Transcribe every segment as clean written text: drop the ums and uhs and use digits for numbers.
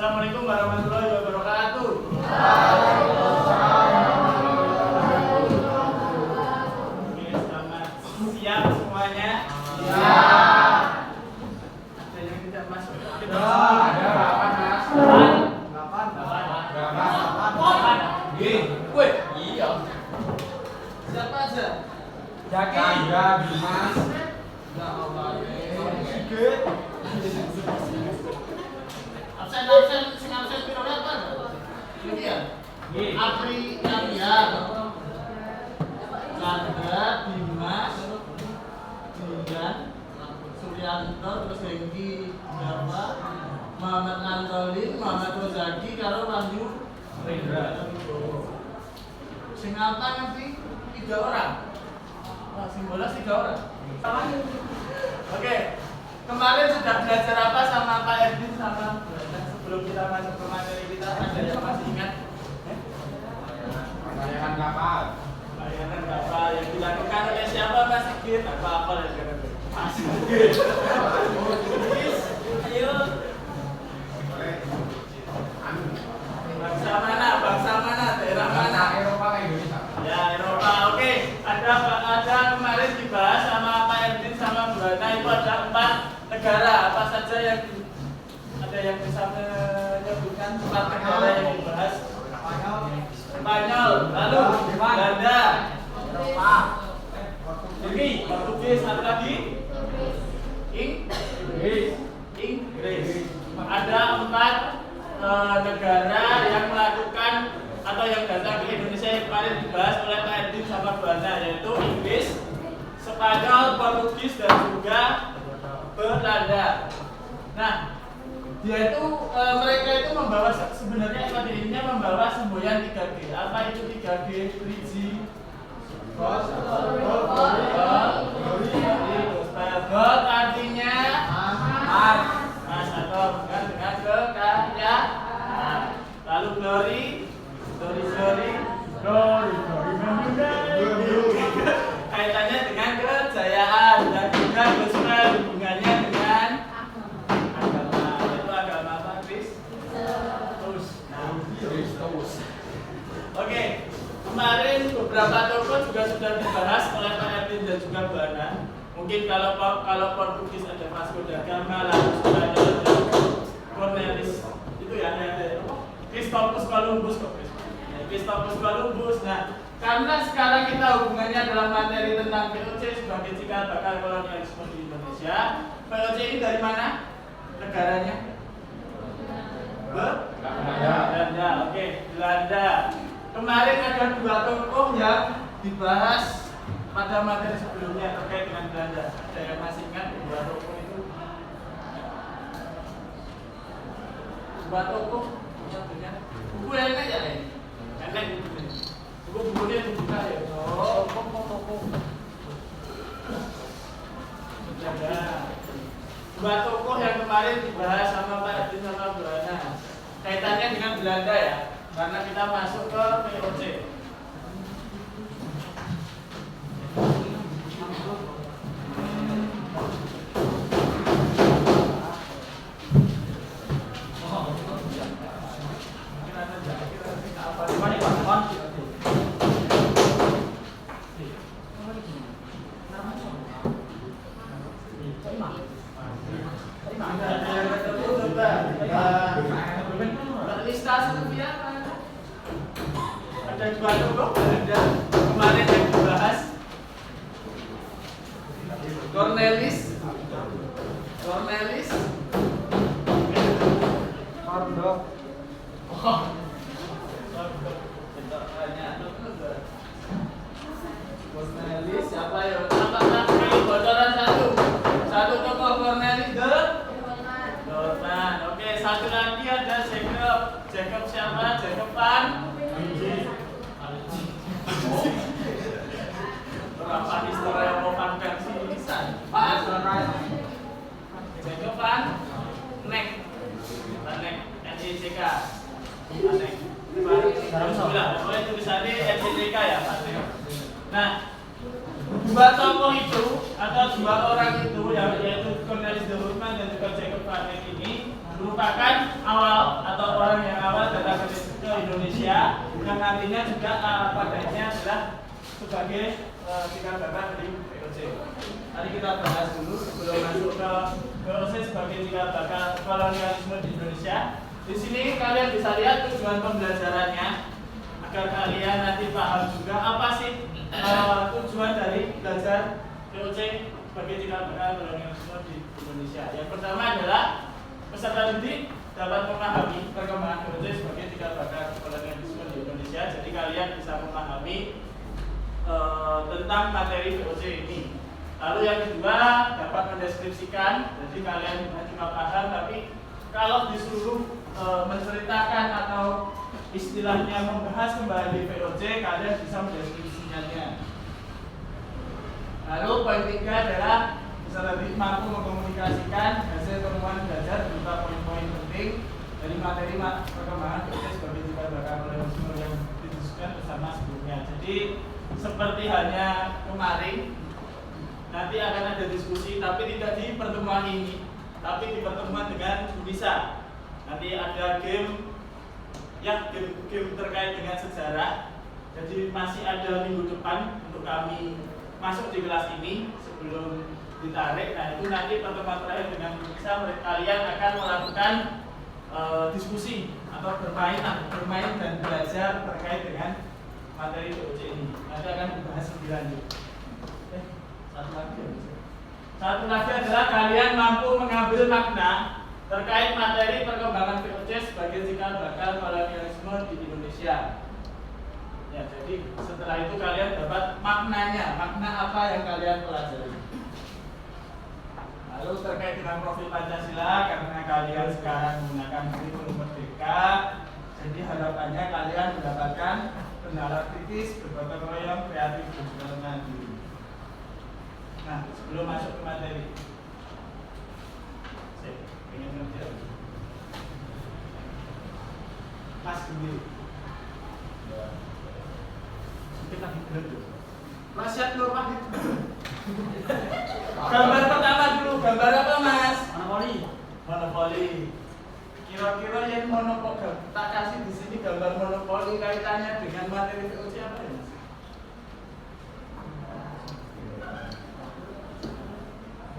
Assalamualaikum warahmatullahi wabarakatuh. Oke, selamat siang semuanya. Siap. Ada yang tidak masuk? Ada 8 mas. 8. Wih, iya. Siapa aja? Jaki. Ada Dimas. Absen piro apa? Ini ya. Apri Nadia. Chandra, Dimas, Dian, Suryanto, terus Hengki, Jawa, Muhammad Antolin, Muhammad Rozaki, karo Wahyu Rendra. Sing apa nanti 3 orang. Wah, sing bola 3 orang. Oke. Kemarin sudah belajar apa sama Pak Erdin sama sebelum kita masuk ke materi kita, ada yang masih ingat? Layanan kapal. Layanan kapal yang dilakukan oleh siapa Mas Sigit? Apa yang dilakukan? Mas Sigit. Ayo. Bangsa mana? Daerah mana? Eropa ke Indonesia. Ya, Eropa. Oke. Ada kemarin dibahas sama Pak Erdin sama Bu Hana, itu ada 4 negara. Apa saja yang ada yang bisa menyebutkan 4 negara yang dibahas? Spanyol, lalu Belanda, Eropa, Portugis, satu lagi Inggris. Ada 4 negara yang melakukan atau yang datang ke Indonesia yang kemarin dibahas oleh Pak Erdin sama Bu Hana, yaitu Inggris, Spanyol, Portugis, dan juga Belanda. Nah, mereka itu membawa sebenarnya materinya membawa semboyan 3G. Apa itu 3G? 3G. God artinya Mas atau bukan dengan kekayaan. Lalu glory. Kaitannya dengan kejayaan dan juga gospel hubungannya dengan agama. Itu agama apa, Kristus. Oke, kemarin beberapa tokoh juga sudah dibahas oleh Pak Erdin dan juga Bu Hana. Mungkin kalau Portugis ada Vasco da Gama, lalu Spanyol ada Cornelis. Itu ya, ada Christopher Columbus. Nah, karena sekarang kita hubungannya dalam materi tentang VOC sebagai cikal bakal kolonialisme di Indonesia. VOC ini dari mana? Negaranya? Belanda. Oke, Belanda. Kemarin ada 2 tokoh yang dibahas pada materi sebelumnya terkait dengan Belanda. Ada yang masih ingat 2 tokoh itu? 2 tokoh yang punya buku enak ya, enak bukunya dibuka ya. Tokoh. Ada 2 tokoh yang kemarin dibahas sama Pak Erdin sama Bu Hana. Kaitannya dengan Belanda ya, karena kita masuk ke VOC. Ada 2 tokoh Belanda kemarin yang dibahas. Cornelis. Cornelis siapa ya? Apakah bocoran satu tokoh Cornelis Dorman. Oke, satu lagi ada Jacob siapa? Jacob Van berapa historia Van versi lisan? Jacob Van Neck, NICK. Pokoknya tulisannya NICK ya, Pak. Nah, 2 tokoh itu atau 2 orang itu yaitu Cornelis Dorman dan juga Jacob Van Neck ini merupakan awal atau orang yang awal datang ke Indonesia, yang nantinya juga padanya adalah sebagai cikal bakal dari VOC. Tadi kita bahas dulu sebelum masuk ke VOC sebagai cikal bakal kolonialisme di Indonesia. Di sini kalian bisa lihat tujuan pembelajarannya agar kalian nanti paham juga apa sih tujuan dari belajar VOC sebagai cikal bakal kolonialisme di Indonesia. Yang pertama adalah peserta didik dapat memahami perkembangan VOC sebagai cikal bakal kolonialisme di Indonesia. Jadi kalian bisa memahami tentang materi VOC ini. Lalu yang kedua dapat mendeskripsikan. Jadi kalian bukan cuma paham, tapi kalau disuruh menceritakan atau istilahnya membahas kembali VOC, kalian bisa mendeskripsikannya. Lalu poin tiga adalah peserta didik mampu mengkomunikasikan hasil temuan belajar berupa poin-poin penting dari materi perkembangan VOC sebagai cikal bakal kolonialisme yang didiskusikan bersama sebelumnya. Jadi seperti halnya kemarin, nanti akan ada diskusi, tapi tidak di pertemuan ini, tapi di pertemuan dengan bisa. Nanti ada game, ya game terkait dengan sejarah. Jadi masih ada minggu depan untuk kami masuk di kelas ini sebelum ditarik. Nah itu nanti pertemuan terakhir dengan bisa kalian akan melakukan diskusi atau bermain dan belajar terkait dengan materi VOC ini. Nanti akan dibahas lebih lanjut. Satu lagi adalah kalian mampu mengambil makna terkait materi perkembangan VOC sebagai cikal bakal kolonialisme di Indonesia. Ya, jadi setelah itu kalian dapat maknanya, makna apa yang kalian pelajari. Lalu terkait dengan profil Pancasila, karena kalian sekarang menggunakan kurikulum merdeka, jadi harapannya kalian mendapatkan pendapat kritis, bergotong royong, kreatif, dan juga mandiri. Nah, sebelum masuk ke materi, saya ingin ngerti Mas dulu. Kita hidup. Rasyad Nur Wahid. Gambar pertama dulu, gambar apa Mas? Monopoli. Monopoli. Kira-kira yang monopoli, tak kasih di sini gambar monopoli kaitannya dengan materi VOC apa ya Mas?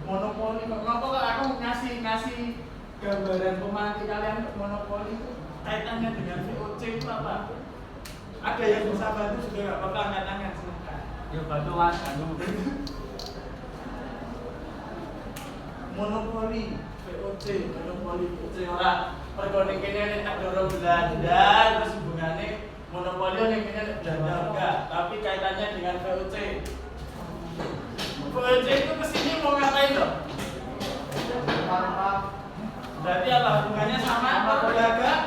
Monopoli, kenapa aku ngasih gambaran pemantik kalian untuk monopoli itu kaitannya dengan VOC itu apa? Ada yang bisa bantu juga nggak apa-apa, angkat tangan silahkan. Ya bantu Mas, bantu. Monopoli VOC ora perkone kene nek tak dorong Belanda terus hubungane monopoli nek kene Belanda enggak, tapi kaitannya dengan VOC. VOC itu kesini mau ngapain loh? Berarti apa hubungannya sama perdagangan?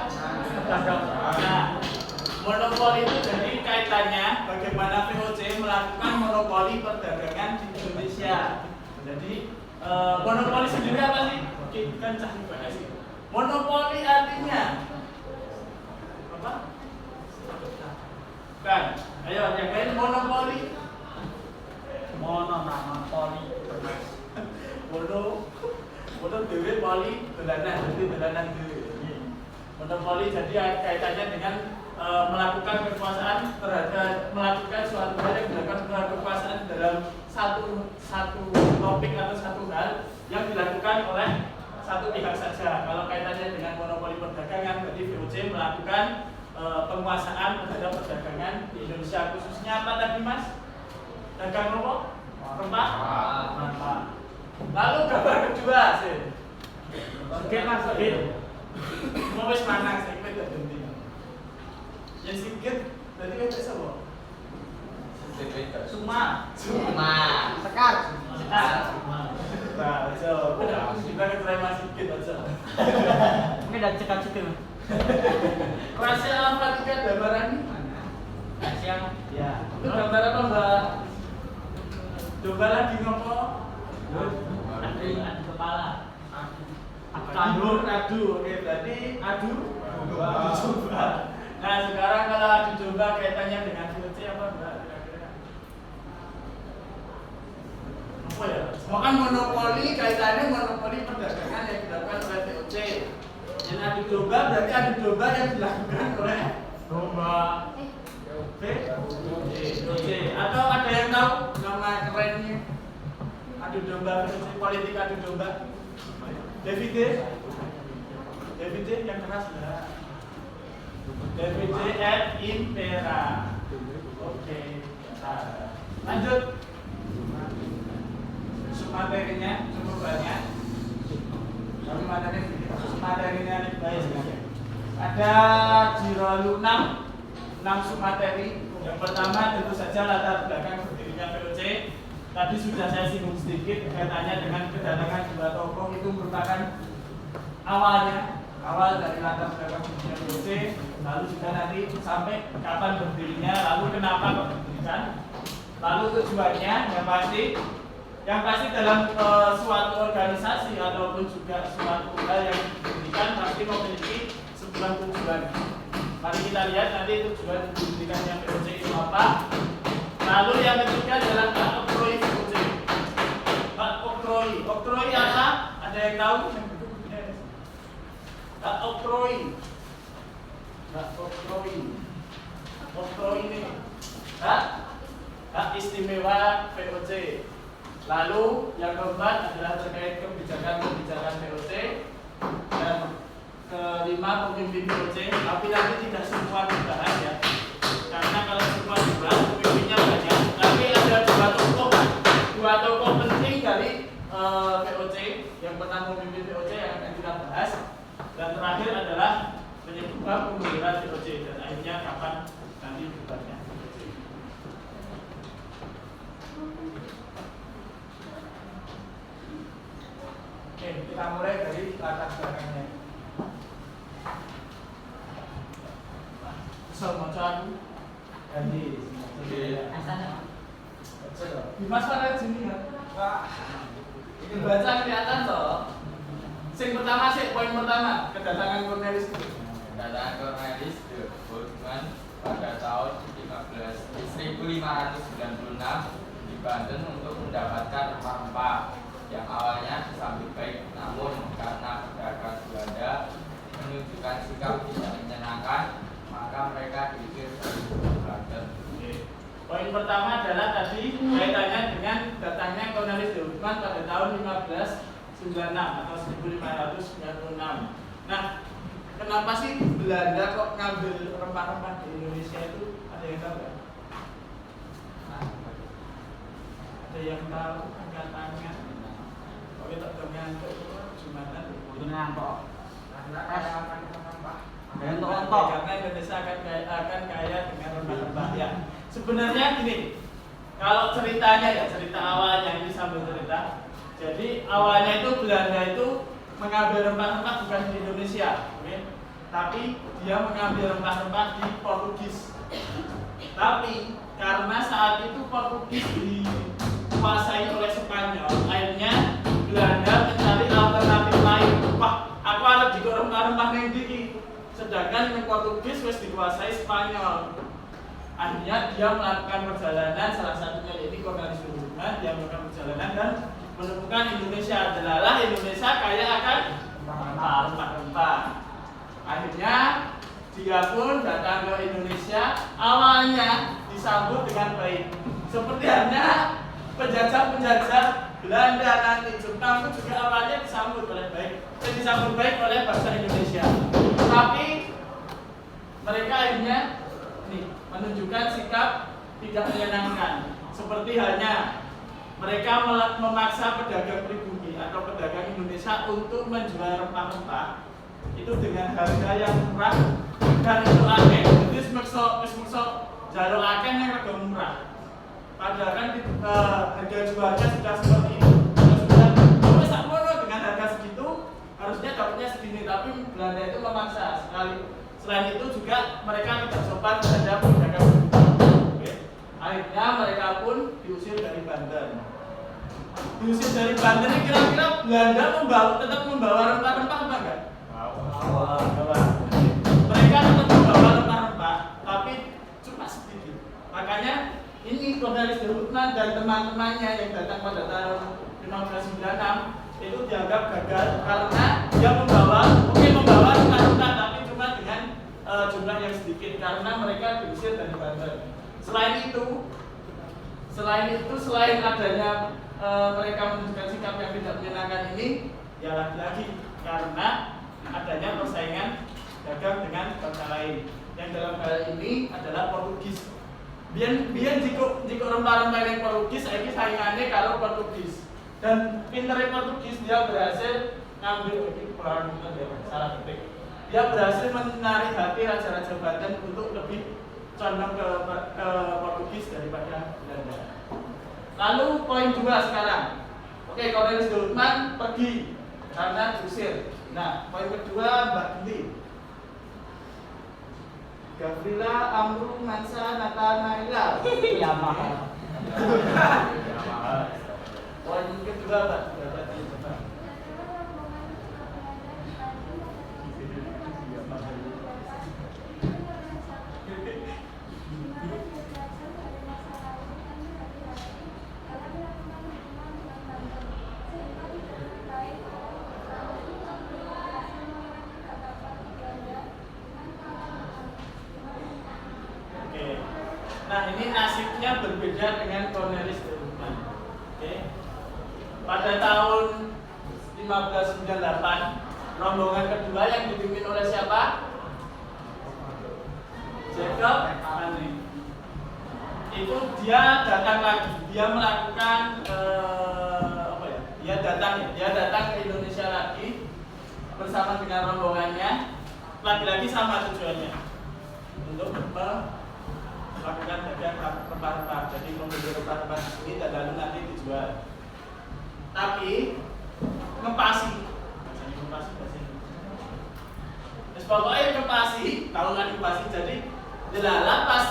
Nah, monopoli itu jadi kaitannya bagaimana VOC melakukan monopoli perdagangan di Indonesia. Jadi monopoli sendiri apa sih? Oke, kan cah juga sih. Monopoli artinya apa? Kan, ayo yang lain monopoli. Monopoli. Mono dewe poli dolanan, jadi dolanan dewe. Monopoli jadi kaitannya dengan melakukan kekuasaan terhadap melakukan suatu hal yang dilakukan kekuasaan dalam satu topik atau satu hal yang dilakukan oleh satu pihak saja. Kalau kaitannya dengan monopoli perdagangan, berarti VOC melakukan penguasaan terhadap perdagangan di Indonesia, khususnya apa tadi Mas? Dagang apa? Rempah? Rempah. Lalu gambar kedua sih. Oke Mas, oke. Mau wis manang saya kira ganti. Yang sikit tadi kata siapa? Suma. Sekar. Nah, so kita ketemu Mas sikit aja. Mungkin ada cekak-cekak. Kelasnya apa tiga gambaran ini mana? Siang. Ya. Itu gambar apa Mbak? Coba lagi ngopo? Adu kepala. Adu. Oke, berarti adu coba. Nah, sekarang kalau adu coba kaitannya dengan VOC apa Mbak? Kira-kira? Apa ya? Semua kan monopoli kaitannya monopoli perdagangan yang dilakukan oleh VOC. Dan adu domba berarti adu domba yang dilakukan oleh domba. B, C. Atau ada yang tahu nama kerennya? Adu domba, politik adu domba. Davide yang keras lah. Davide et impera. Oke. Lanjut. Materinya cukup banyak. Tapi materinya ini baik. Ada Jiralu 6 submateri. Yang pertama tentu saja latar belakang berdirinya POC. Tadi sudah saya singgung sedikit kaitannya dengan kedatangan dua tokoh itu merupakan awal dari latar belakang berdirinya POC. Lalu juga nanti sampai kapan berdirinya, lalu kenapa kok didirikan, lalu tujuannya yang pasti dalam suatu organisasi ataupun juga suatu hal yang didirikan pasti memiliki sebuah tujuan. Mari kita lihat nanti tujuan didirikannya POC itu apa. Lalu yang ketiga adalah oktroi POC. Oktroi apa? Ada yang tahu? Oktroi ini hak istimewa POC. Lalu yang keempat adalah terkait kebijakan POC, dan kelima pemimpin POC. Tapi nanti tidak semua dibahas ya, karena kalau semua dibahas pemimpinnya banyak. Tapi ada dua tokoh penting dari POC. Yang pertama pemimpin POC yang akan kita bahas, dan terakhir adalah penyebab pembubaran POC dan akhirnya kapan nanti bubarnya. Oke, kita mulai dari latar belakangnya. So, mau aku ganti. Dimas pada sini ya. Ini baca kelihatan toh. Poin pertama, kedatangan Cornelis. Kedatangan Cornelis berhubungan pada tahun 1596 di Banten untuk mendapatkan rempah-rempah yang awalnya disambut baik, namun karena pedagang Belanda menunjukkan sikap tidak menyenangkan, maka mereka diusir dari Banten. Poin pertama adalah tadi kaitannya dengan datangnya Cornelis de Houtman pada tahun 1596 atau 1596. Nah, kenapa sih Belanda kok ngambil rempah-rempah di Indonesia itu? Ada yang tahu nggak? Ada yang tahu? Angkat tangan. Oke, tak dengan Jumatan. Dengan kok. Karena Indonesia akan kaya dengan rempah-rempah ya. Sebenarnya gini, kalau ceritanya ya, cerita awalnya ini sambil cerita. Jadi awalnya itu Belanda itu mengambil rempah-rempah bukan di Indonesia, oke? Tapi dia mengambil rempah-rempah di Portugis. Tapi karena saat itu Portugis dikuasai oleh Spanyol, akhirnya Belanda mencari alternatif lain. Wah, aku harus di rempah-rempah yang diki. Sedangkan yang Portugis wis dikuasai Spanyol. Akhirnya dia melakukan perjalanan, salah satunya yaitu Cornelis de Houtman. Dia melakukan perjalanan dan menemukan Indonesia. Adalah Indonesia kaya akan rempah-rempah. Akhirnya dia pun datang ke Indonesia. Awalnya disambut dengan baik, seperti halnya penjajah-penjajah Belanda nanti. Jepang itu juga awalnya disambut oleh oleh bangsa Indonesia. Tapi mereka akhirnya menunjukkan sikap tidak menyenangkan, seperti halnya mereka memaksa pedagang pribumi atau pedagang Indonesia untuk menjual rempah-rempah itu dengan harga yang murah dan itu akeh. Jadi semekso jalur akeh yang harga murah. Padahal kan harga jualnya sudah seperti itu. Sudah sakmono dengan harga segitu harusnya dapatnya segini, tapi Belanda itu memaksa sekali. Selain itu juga mereka tidak sopan terhadap pedagang. Akhirnya mereka pun diusir dari Banten. Diusir dari Banten ini kira-kira Belanda tetap membawa rempah-rempah apa enggak? Bawa. Mereka tetap membawa rempah-rempah, tapi cuma sedikit. Makanya ini Cornelis de Houtman dan teman-temannya yang datang pada tahun 1596 itu dianggap gagal karena dia membawa yang sedikit karena mereka diusir dari Banten. Selain adanya mereka menunjukkan sikap yang tidak menyenangkan ini, ya lagi-lagi karena adanya persaingan dagang dengan bangsa lain. Yang dalam hal ini adalah Portugis. Biar jika rempah-rempah yang Portugis, ini saingannya kalau Portugis. Dan pinternya Portugis dia berhasil ngambil salah ketik. Dia berhasil menarik hati raja-raja Banten untuk lebih condong ke Portugis daripada Belanda. Lalu poin 2 sekarang. Oke, Cornelis de Houtman pergi karena diusir. Nah, poin kedua Mbak Gili. Gavrila Amru Mansa Nathanaela. Ya mahal. Poin kedua Mbak. Coba. Nah, ini nasibnya berbeda dengan Cornelis de Houtman. Pada tahun 1598, rombongan kedua yang dipimpin oleh siapa? Jacob Vanek. Itu dia datang lagi, dia melakukan Dia datang ke Indonesia lagi bersama dengan rombongannya. Lagi-lagi sama tujuannya untuk melakukan dagang rempah-rempah. Jadi membeli rempah-rempah di sini dan lalu nanti dijual. Tapi ngepasi, terus pokoknya ngepasi, tahu kan ngepasi. Jadi delala pas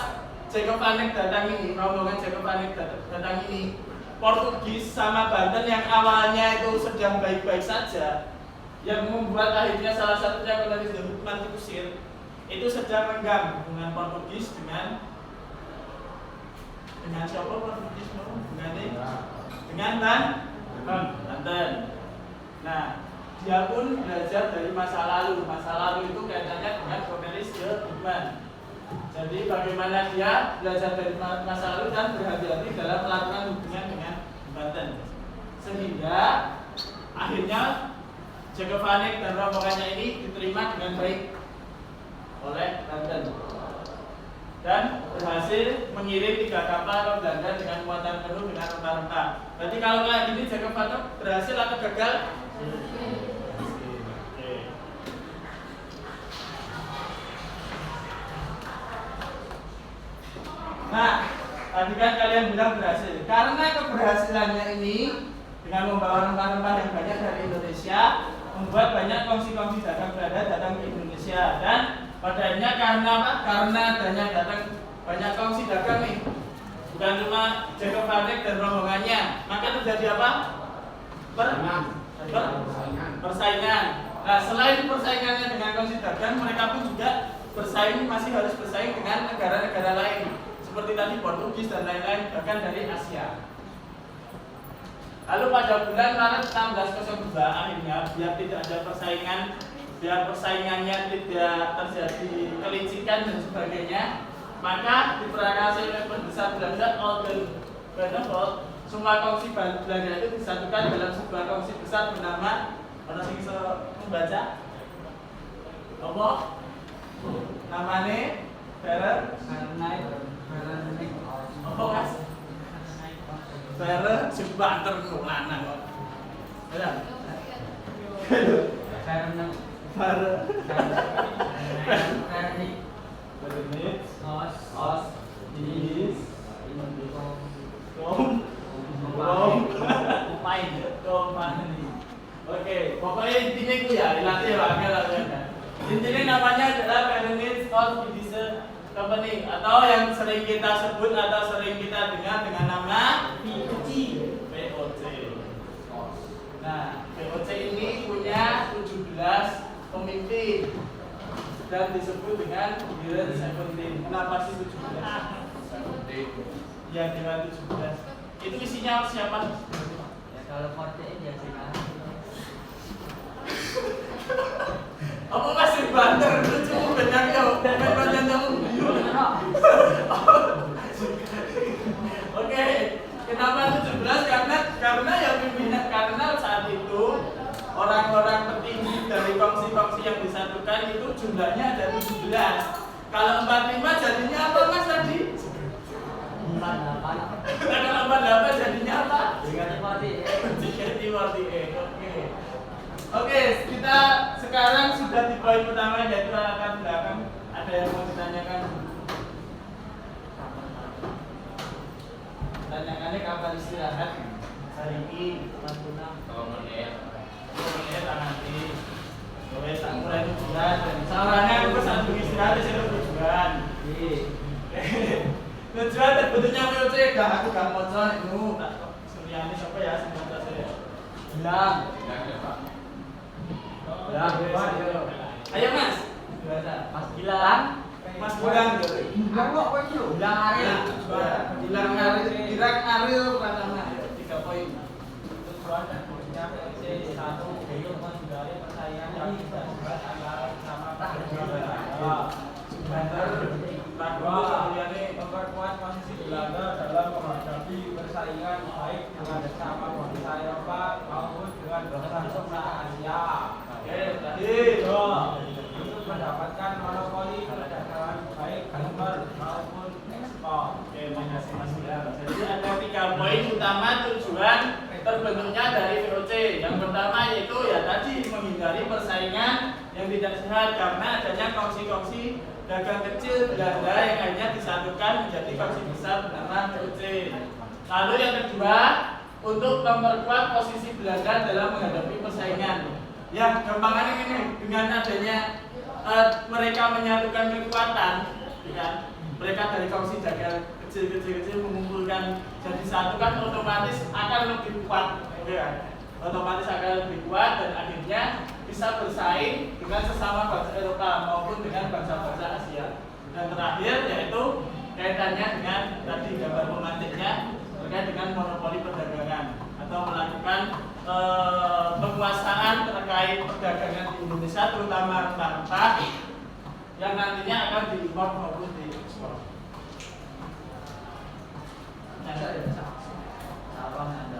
Jacob Vanek datang ini, rombongan Jacob Vanek datang ini, Portugis sama Banten yang awalnya itu sedang baik-baik saja, yang membuat akhirnya salah satunya Cornelis de Houtman diusir, itu sedang renggang hubungan Portugis dengan siapa Portugis dengan Banten. Nah, dia pun belajar dari masa lalu. Masa lalu itu kaitannya dengan Cornelis de Houtman. Jadi bagaimana dia belajar dari masa lalu dan berhati-hati dalam melakukan hubungan dengan Banten. Sehingga akhirnya Jacob Vanek dan rombongannya ini diterima dengan baik oleh Banten dan berhasil mengirim 3 kapal ke Belanda dengan muatan penuh dengan rempah-rempah. Berarti kalau kayak gini Jacob Vanek berhasil atau gagal? Nah, tadi kan kalian bilang berhasil. Karena keberhasilannya ini dengan membawa rempah-rempah yang banyak dari Indonesia, membuat banyak kongsi-kongsi dagang Belanda datang ke Indonesia. Dan pada akhirnya karena apa? Karena adanya datang banyak kongsi dagang nih, bukan cuma Jacob Vanek dan rombongannya, maka terjadi apa? Persaingan. Nah, selain persaingannya dengan kongsi dagang, mereka pun juga masih harus bersaing dengan negara-negara lain, seperti tadi Portugis dan lain-lain, bahkan dari Asia. Lalu pada bulan Maret 1602 akhirnya biar tidak ada persaingan, biar persaingannya tidak terjadi kelicikan dan sebagainya, maka diperanasi oleh pembesar Belanda Oldenbarneveldt, semua kongsi Belanda itu disatukan dalam sebuah kongsi besar bernama, orang yang bisa membaca apa? Namanya apa mas? Fere Banter lanang kok. Ya. Oke, pokoknya intinya itu ya, dilatih lah. Intinya namanya adalah Pyramid of Division Company, atau yang sering kita sebut atau sering kita dengar dengan nama VOC. Nah, VOC ini punya 17 pemimpin dan disebut dengan Dewan 17. Kenapa sih 17? Ya, Dewan 17. Itu isinya siapa? Ya kalau VOC ya sih kan. Apa masih banter lucu banyak ya? kita itu jumlahnya ada 17. Kalau 45 jadinya apa Mas tadi? 48. Kalau 48 jadinya apa? 348. Oke, kita sekarang sudah di poin pertama yaitu latar belakang. Ada yang mau ditanyakan? Tanyakannya kapan istirahat? Hari ini 46 menit. menit nanti. Oke, tak mulai tujuan. Sarannya aku satu istirahat di situ tujuan. Tujuan terbentuknya VOC aku gak mau coba itu. Suryani siapa ya sebentar saya. Bilang. Ya, ayo Mas. Mas Gilang. Mas Bulan. Bilang kok kowe iki lho. Gilang Ariel. Bilang Ariel pertama. 3 poin. Tujuan dan fungsinya POC 1 untuk menghindari persaingan yang tidak sehat antara sesama pekerja. Memperkuat posisi Belanda dalam menghadapi persaingan baik dengan sesama bangsa Eropa maupun dengan bangsa Asia. Oke, tadi. Untuk mendapatkan monopoli perdagangan baik impor maupun ekspor. Oke, terima kasih Mas Bulan. Jadi ada 3 poin utama tujuan terbentuknya dari VOC. Yang pertama yaitu ya tadi menghindari persaingan yang tidak sehat karena adanya kongsi-kongsi dagang kecil Belanda yang akhirnya disatukan menjadi kongsi besar bernama VOC. Lalu yang kedua untuk memperkuat posisi Belanda dalam menghadapi persaingan. Ya, gampangannya ini dengan adanya mereka menyatukan kekuatan, ya, mereka dari kongsi dagang kecil mengumpulkan jadi satu kan otomatis akan lebih kuat, ya. Otomatis akan lebih kuat dan akhirnya bisa bersaing dengan sesama bangsa Eropa maupun dengan bangsa-bangsa Asia. Dan terakhir yaitu kaitannya dengan tadi gambar pemantiknya terkait dengan monopoli perdagangan atau melakukan penguasaan terkait perdagangan di Indonesia terutama rempah-rempah yang nantinya akan diimpor maupun diekspor. Ada ya? Apa ada?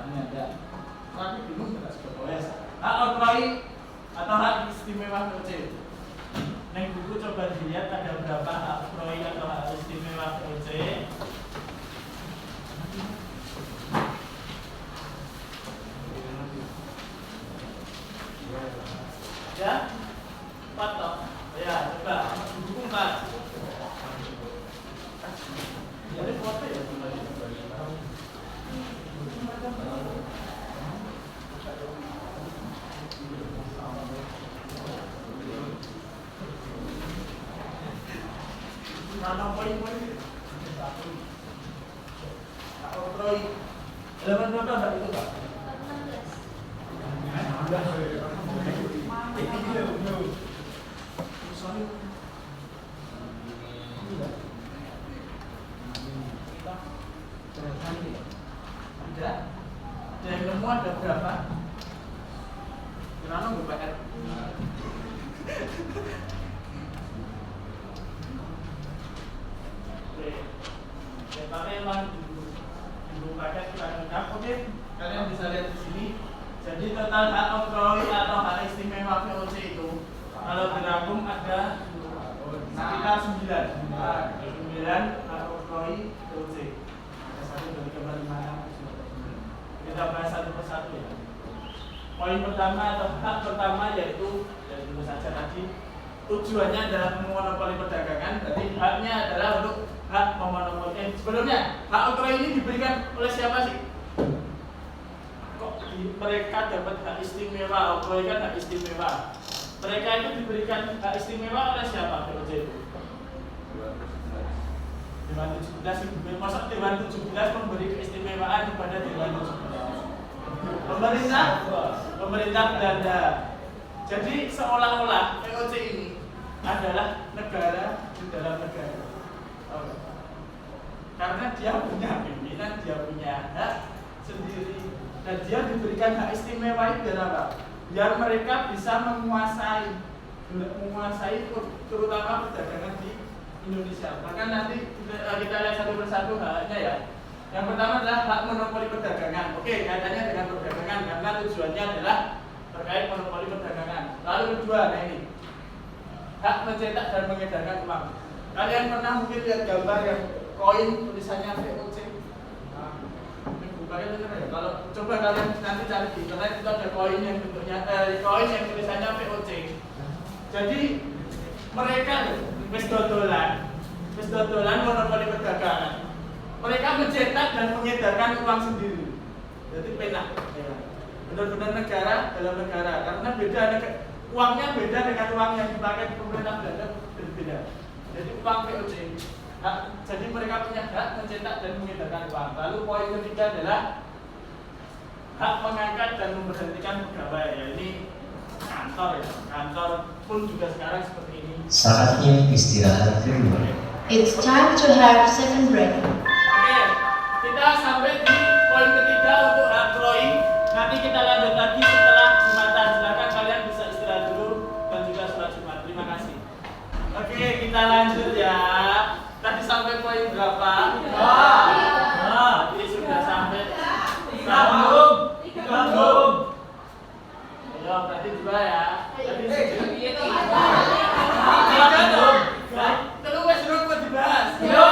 Tapi bingung tidak sebetulnya. Hak oktroi atau hak istimewa VOC. Neng buku coba dilihat ada berapa hak oktroi atau hak istimewa VOC. Ya, 4 toh. Ya, coba buku 4. Jadi foto ya kembali. Mana poin-poin itu? Hak oktroi. Elemen berapa Mbak itu, Pak? 16. Tidak. Yang nemu ada berapa? Kira-kira nggak PR. Oke. Ya, tapi emang di paket kita lengkap. Oke, kalian bisa lihat di sini. Jadi total hak oktroi atau hak istimewa VOC itu kalau dirangkum ada sekitar 9 hak oktroi VOC. Ada 1, 2, 3, 4, 5, 6, 7, 8, 9. Kita bahas satu persatu ya. Poin pertama atau hak pertama yaitu dari dulu saja tadi tujuannya adalah memonopoli perdagangan. Berarti haknya adalah untuk hak memonopoli. Sebelumnya hak oktroi ini diberikan oleh siapa sih? Mereka dapat hak istimewa, oktroi kan hak istimewa. Mereka itu diberikan hak istimewa oleh siapa? VOC itu? Dewan 17 itu. Masa Dewan 17 memberi keistimewaan kepada Dewan 17? Pemerintah Belanda. Jadi seolah-olah VOC ini adalah negara di dalam negara. Karena dia punya pimpinan, dia punya hak sendiri. Dan dia diberikan hak istimewa itu biar apa? Biar mereka bisa menguasai terutama perdagangan di Indonesia. Maka nanti kita lihat satu persatu haknya ya. Yang pertama adalah hak monopoli perdagangan. Oke, kaitannya dengan perdagangan karena tujuannya adalah terkait monopoli perdagangan. Lalu kedua, nah ini hak mencetak dan mengedarkan uang. Kalian pernah mungkin lihat gambar yang koin tulisannya VOC? Bukanya bener ya. Kalau coba kalian nanti cari di internet itu ada koin yang bentuknya koin yang tulisannya VOC. Jadi mereka wis dodolan monopoli perdagangan. Mereka mencetak dan mengedarkan uang sendiri. Jadi penak. Ya. Benar-benar negara dalam negara. Karena beda uangnya beda dengan uang yang dipakai di pemerintah Belanda berbeda. Jadi uang VOC. Jadi mereka punya hak mencetak dan mengedarkan uang. Lalu poin ketiga adalah hak mengangkat dan memberhentikan pegawai. Ya, ini kantor ya. Kantor pun juga sekarang seperti ini. Saatnya istirahat kedua. It's time to have second break. Oke, kita sampai di poin ketiga untuk hak drawing. Nanti kita lanjut lagi setelah Jumatan. Silakan kalian bisa istirahat dulu dan juga sholat Jumat. Terima kasih. Oke, kita lanjut ya. Tadi sampai poin berapa? Tadi sudah sampai Gabung. Ayo, berarti 2 ya. Tadi terus sudah mau dibahas. Ayo,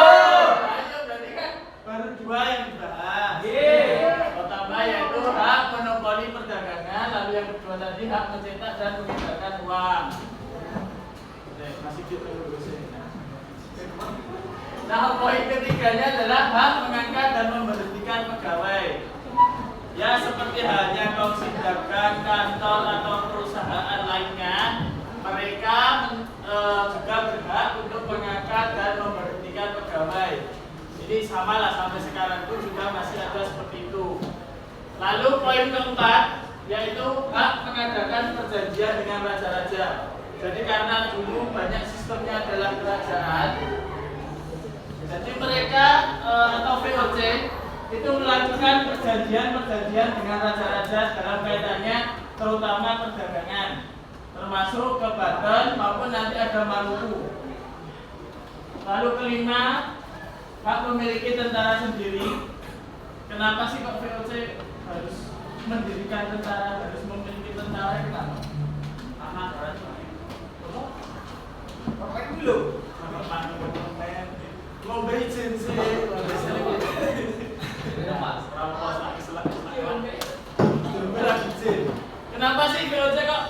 berarti kan baru 2 yang dibahas. Pertama yaitu hak monopoli perdagangan, lalu yang kedua tadi hak mencetak dan mengedarkan uang. Oke, masih kita terus ini. Nah, poin ketiganya adalah hak mengangkat dan memberhentikan pegawai. Ya, seperti halnya kongsi dagang, kantor atau perusahaan lainnya, mereka juga berhak untuk mengangkat dan memberhentikan pegawai. Jadi samalah sampai sekarang pun juga masih ada seperti itu. Lalu poin keempat yaitu hak mengadakan perjanjian dengan raja-raja. Jadi karena dulu banyak sistemnya adalah kerajaan, jadi mereka atau VOC itu melakukan perjanjian dengan raja-raja dalam kaitannya terutama perdagangan, termasuk ke Banten maupun nanti ada Maluku. Lalu kelima, hak memiliki tentara sendiri. Kenapa sih kok VOC harus mendirikan tentara, harus memiliki tentara? Kenapa? Karena orang dulu mau izin sih, kenapa sih VOC kok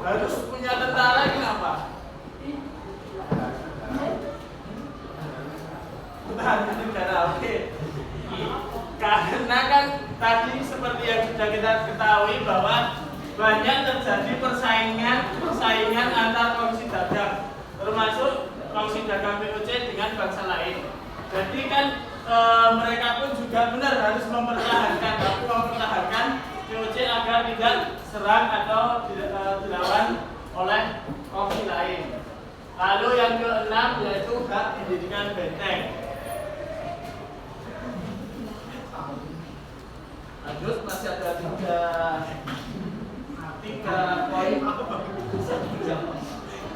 harus punya tentara? Kenapa? Pertahanan negara, oke. Karena kan tadi seperti yang sudah kita ketahui bahwa banyak terjadi persaingan antar kongsi dagang, termasuk kongsi dagang VOC dengan bangsa lain. Jadi kan mereka pun juga benar harus mempertahankan VOC agar tidak serang atau dilawan oleh kongsi lain. Lalu yang keenam yaitu hak pendidikan benteng. Lanjut, masih ada tiga poin.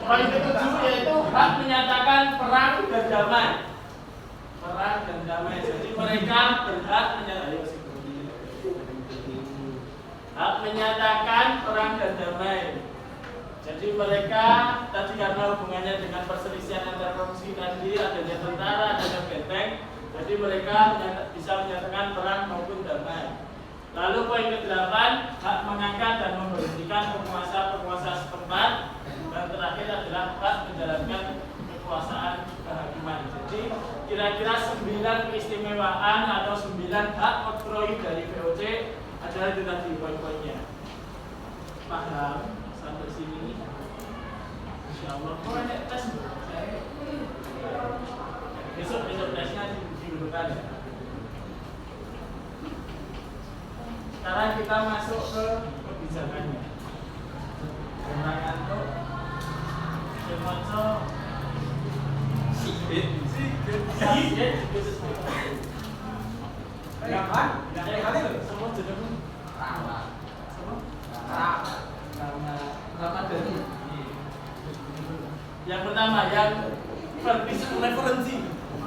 Poin ketujuh yaitu hak menyatakan perang dan damai. Jadi mereka berhak menyatakan perang dan damai. Jadi mereka tadi karena hubungannya dengan perselisihan antar kongsi tadi, adanya tentara, adanya benteng, jadi mereka bisa menyatakan perang maupun damai. Lalu poin ke-8, hak mengangkat dan memberhentikan penguasa setempat. Dan terakhir adalah hak menjalankan kekuasaan kehakiman. Jadi kira-kira 9 keistimewaan atau 9 hak oktroy dari VOC adalah itu tadi poin-poinnya. Paham sampai sini? Insyaallah. Kok ada tes? Besok tesnya didulukan ya. Sekarang kita masuk ke kebijakannya. Untuk Demonso Sigit. Jangan. Semua jeneng Ramadhani. Yang pertama yang referensi.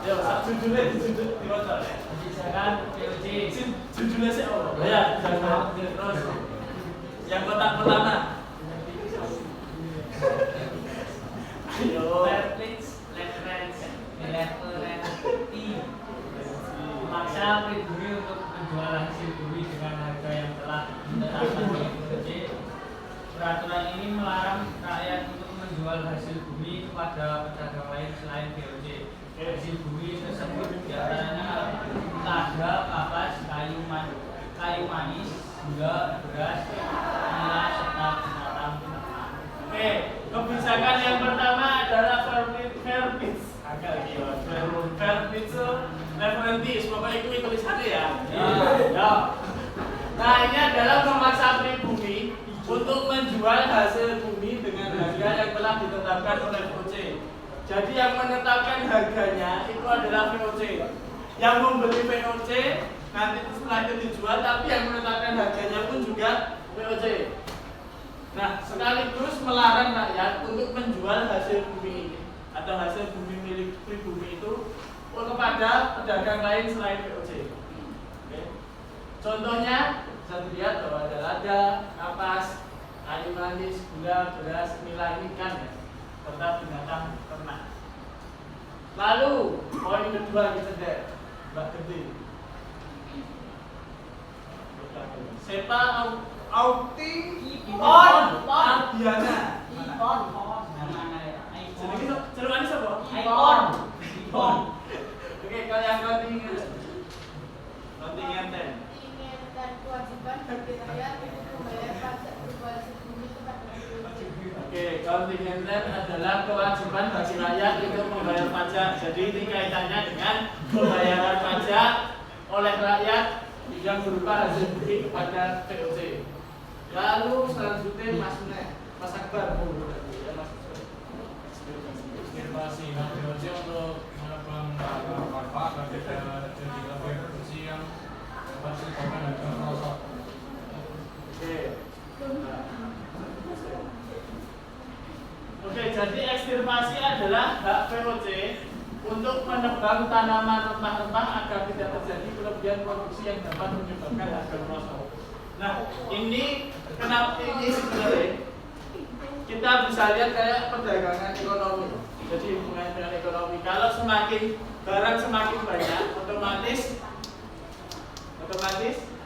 Ya, judulnya dibaca. Misalkan POC judulnya sih ya, jangan terus. Yang kotak pertama. Memaksa pribumi untuk menjual hasil bumi dengan harga yang telah ditetapkan oleh POC. Peraturan ini melarang rakyat untuk menjual hasil bumi kepada pedagang lain selain POC. Hasil bumi tersebut diantaranya lada, kapas, kayu manis, gula, beras, nila, serta binatang ternak. Oke, kebijakan yang pertama adalah verbis. Agak gila, verbis referentis, pokoknya itu tulisannya ya. Ya. Nah, ini adalah memaksa pribumi untuk menjual hasil bumi dengan harga yang telah ditetapkan oleh POC. Jadi yang menetapkan harganya itu adalah POC. Yang membeli POC nanti setelah itu dijual, tapi yang menetapkan harganya pun juga POC. Nah, sekaligus melarang rakyat untuk menjual hasil bumi ini atau hasil bumi milik pribumi itu kepada pedagang lain selain POC. Oke. Contohnya bisa dilihat bahwa ada lada, kapas, kayu manis, gula, beras, nila, ini kan ya, serta binatang ternak. Lalu poin kedua kita lihat Mbak Gede. Sepa Auti Ipon Ardiana. Celuan siapa? Ipon. Oke, kalau yang kontingen ten. Dan kewajiban bagi rakyat untuk membayar pajak berjual hasil bumi kepada POC. Oke, kontingen ten adalah kewajiban bagi rakyat untuk membayar pajak. Jadi ini kaitannya dengan pembayaran pajak oleh rakyat yang berupa hasil bumi kepada POC. Lalu selanjutnya Mas Akbar. Ekspirmasi POC untuk melakukan manfaat bagi daerah jadi lebih bersih yang memfasilitasi harga merosot. Oke, jadi ekstirpasi adalah hak POC untuk menebang tanaman rempah-rempah agar tidak terjadi kelebihan produksi yang dapat menyebabkan harga merosot. Nah, ini kenapa ini sebenarnya kita bisa lihat kayak perdagangan ekonomi. Jadi hubungannya dengan ekonomi. Kalau barang semakin banyak, otomatis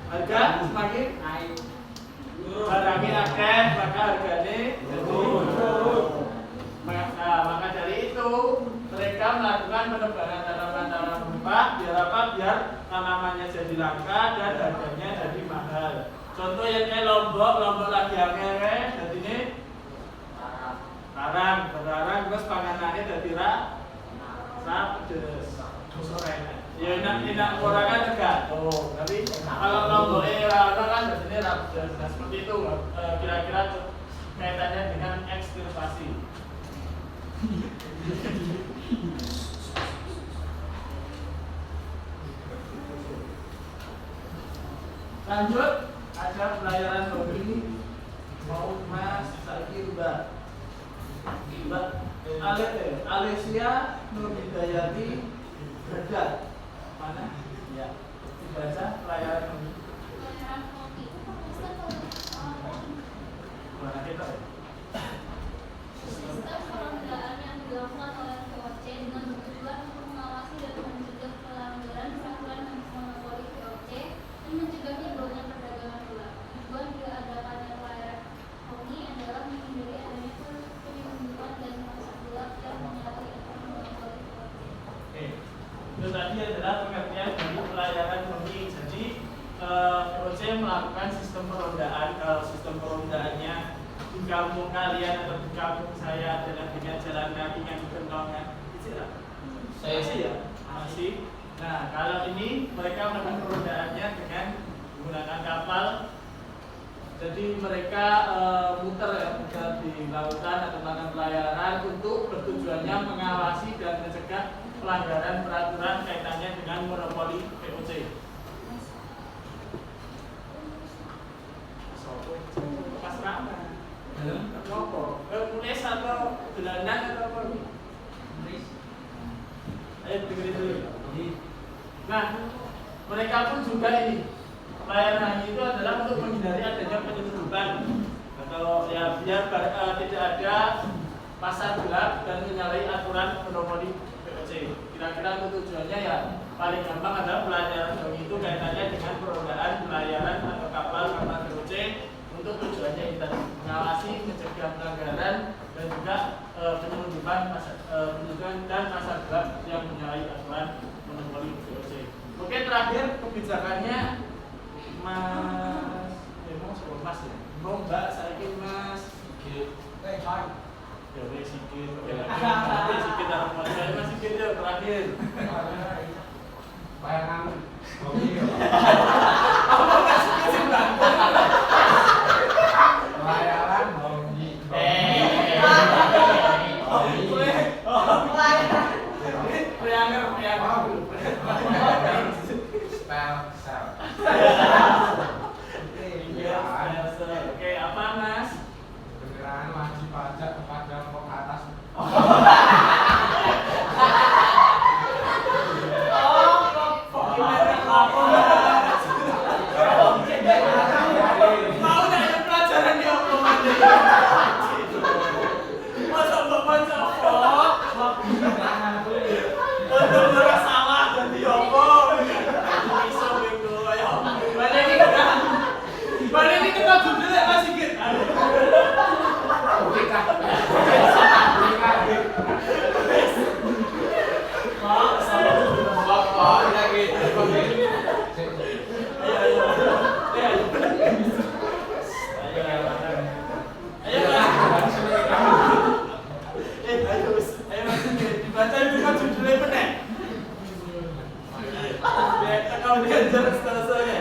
harga semakin naik. Barangnya akeh, maka harganya turun. Maka dari itu mereka melakukan penebangan tanaman-tanaman rempah biar apa? Biar tanamannya jadi langka dan harganya jadi mahal. Contoh yang kayak lombok lagi angere, jadi ini barang terus panganannya jadi pedes. Ya enak orang kan tergantung. Tapi kalau lombok kan jadi pedes. Nah seperti itu kira-kira kaitannya dengan ekstirpasi. Lanjut, ada pelayaran hobi mau Mas saiki Mbak Alesia Nurhidayati Berdat. Mana? Ya. Dibaca pelayaran hobi. Pelayaran hobi itu Mana kita? sistem penundaan yang dilakukan oleh POC dengan tujuan untuk mengawasi dan mencegah pelanggaran peraturan monopoli POC dan mencegah jebolnya perdagangan gelap. Tujuan diadakannya pelayaran hobi adalah menghindari adanya penyelundupan dan pasar gelap yang menyalahi aturan monopoli POC. Oke. Itu tadi adalah pengertian dari pelayaran hobi. Jadi POC melakukan sistem perondaan. Kalau sistem perondaannya di kampung kalian atau di kampung saya adalah dengan jalan kaki yang kentongan, saya sih ya masih. Nah kalau ini mereka melakukan perondaannya dengan menggunakan kapal. Jadi mereka muter di lautan atau melakukan pelayaran untuk bertujuannya mengawasi dan mencegah pelanggaran peraturan kaitannya dengan monopoli POC. Pas ramah. Kenapa? Tulis atau gelandang atau apa? Tulis. Ayo dengerin dulu. Nah, mereka pun juga ini pelayanan itu adalah untuk menghindari adanya penyelundupan atau ya biar tidak ada pasar gelap dan menyalahi aturan monopoli VOC. Kira-kira untuk tujuannya ya paling gampang adalah pelayaran dong itu kaitannya dengan penundaan pelayaran atau kapal VOC untuk tujuannya itu mengawasi, mencegah pelanggaran dan juga penyelundupan dan pasar gelap yang menyalahi aturan monopoli VOC. Oke, terakhir kebijakannya Mas, Mas ya, Mbak saya Mas Sigit. Ya udah Sigit, oke Sigit harus saya Mas Sigit ya terakhir. Bayangan hobi. Apa Mas Sigit sih Mbak? Bayangan hobi. Oke, apa Mas? Penggerahan wajib pajak kepada pokok atas. Mau nanya pelajaran di apa? Masa bapak cowok? Untuk merasa salah dan diopong. Bisa bego ya. Balik ini kita duduk ya Mas Sigit. Dibaca juga judulnya bener. Kau diajar stelsel-nya.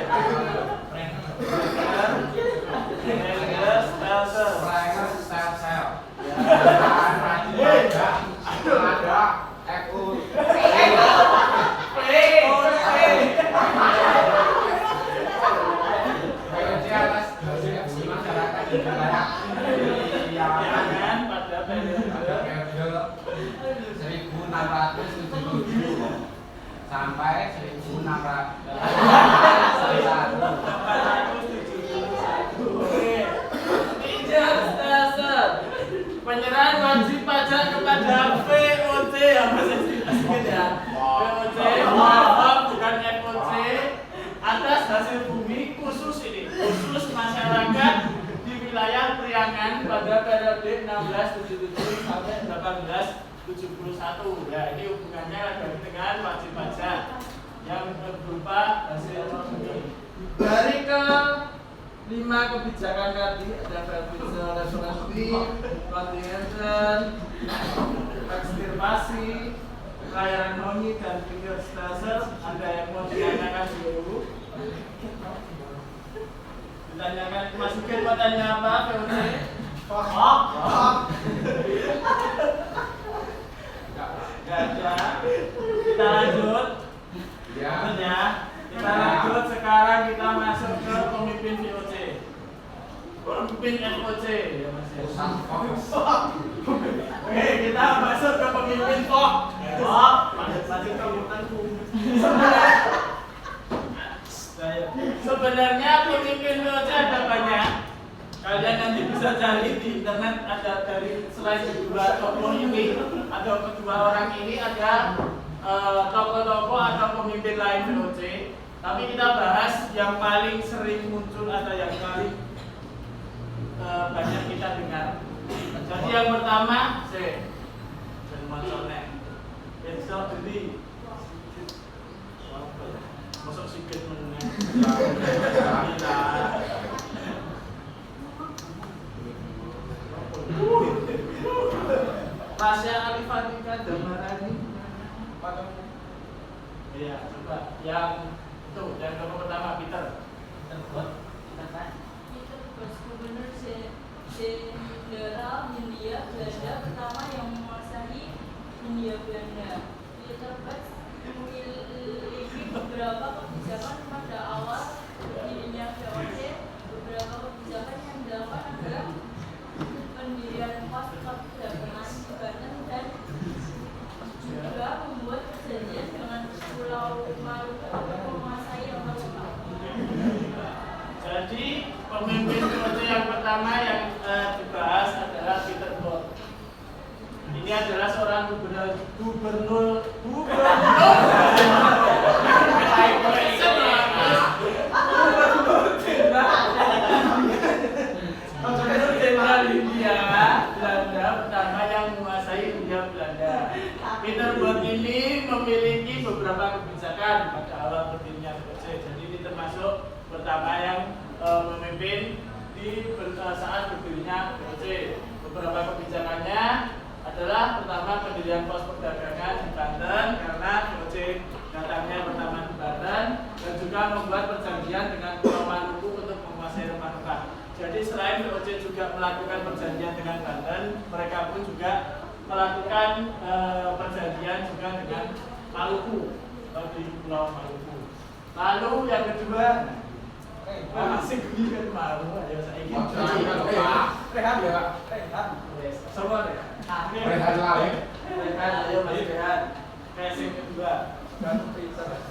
Pada periode 1677 sampai 1671. Penyerahan wajib pajak kepada VOC ya Mas Sigit ya. VOC bukan FOC atas hasil bumi khusus masyarakat di wilayah Priangan pada periode 1677 sampai 1871. Ya, ini hubungannya dengan wajib pajak yang berupa hasil bumi. Dari ke 5 kebijakan tadi ada verbal restoratif, continental, ekstirpasi, pelayaran noni dan pinggir stelsel. Ada yang mau ditanyakan dulu? Ditanyakan Mas Sigit mau tanya apa? VOC? Gak ada. Kita lanjut. Ya. Kita lanjut sekarang kita masuk ke pemimpin VOC. Pemimpin FOC ya Mas. Oke, kita masuk ke pemimpin FOC. Lanjut ke urutanku. Sebenarnya pemimpin VOC ada banyak. Kalian nanti bisa cari di internet, ada dari selain kedua tokoh ini atau kedua orang ini ada tokoh-tokoh atau pemimpin lain VOC. Tapi kita bahas yang paling sering muncul atau yang paling banyak kita dengar. Jadi yang pertama, besok jadi masuk Sigit menengah. Tasya Alifatika Damarani. Iya, coba yang itu yang pertama Peter. Gubernur Jenderal Hindia Belanda pertama yang menguasai Hindia Belanda. Peter memiliki beberapa kebijakan pada awal berdirinya VOC. Beberapa kebijakan yang dilakukan adalah pendirian pos perdagangan di Banten dan juga membuat perjanjian dengan Pulau Maluku untuk menguasai Maluku. Jadi pemimpin VOC yang pertama yang dibahas adalah Peter Both. Ini adalah seorang gubernur jenderal Hindia Belanda pertama yang menguasai Hindia Belanda. Peter Both ini memiliki beberapa kebijakan pada awal berdirinya POC. Jadi ini termasuk pertama yang memimpin di saat berdirinya POC. Beberapa kebijakannya adalah pertama pendirian pos perdagangan di Banten karena POC datangnya pertama di Banten, dan juga membuat perjanjian dengan Pulau Maluku untuk menguasai rempah-rempah. Jadi selain POC juga melakukan perjanjian dengan Banten, mereka pun juga melakukan perjanjian juga dengan Maluku di Pulau Maluku. Lalu yang kedua, masih gini malu aja saya ingin. Rehat ya Pak, rehat. Semua deh. Rehat lah ya. Rehat, ayo masih rehat. Casing kedua. Dan bisa dan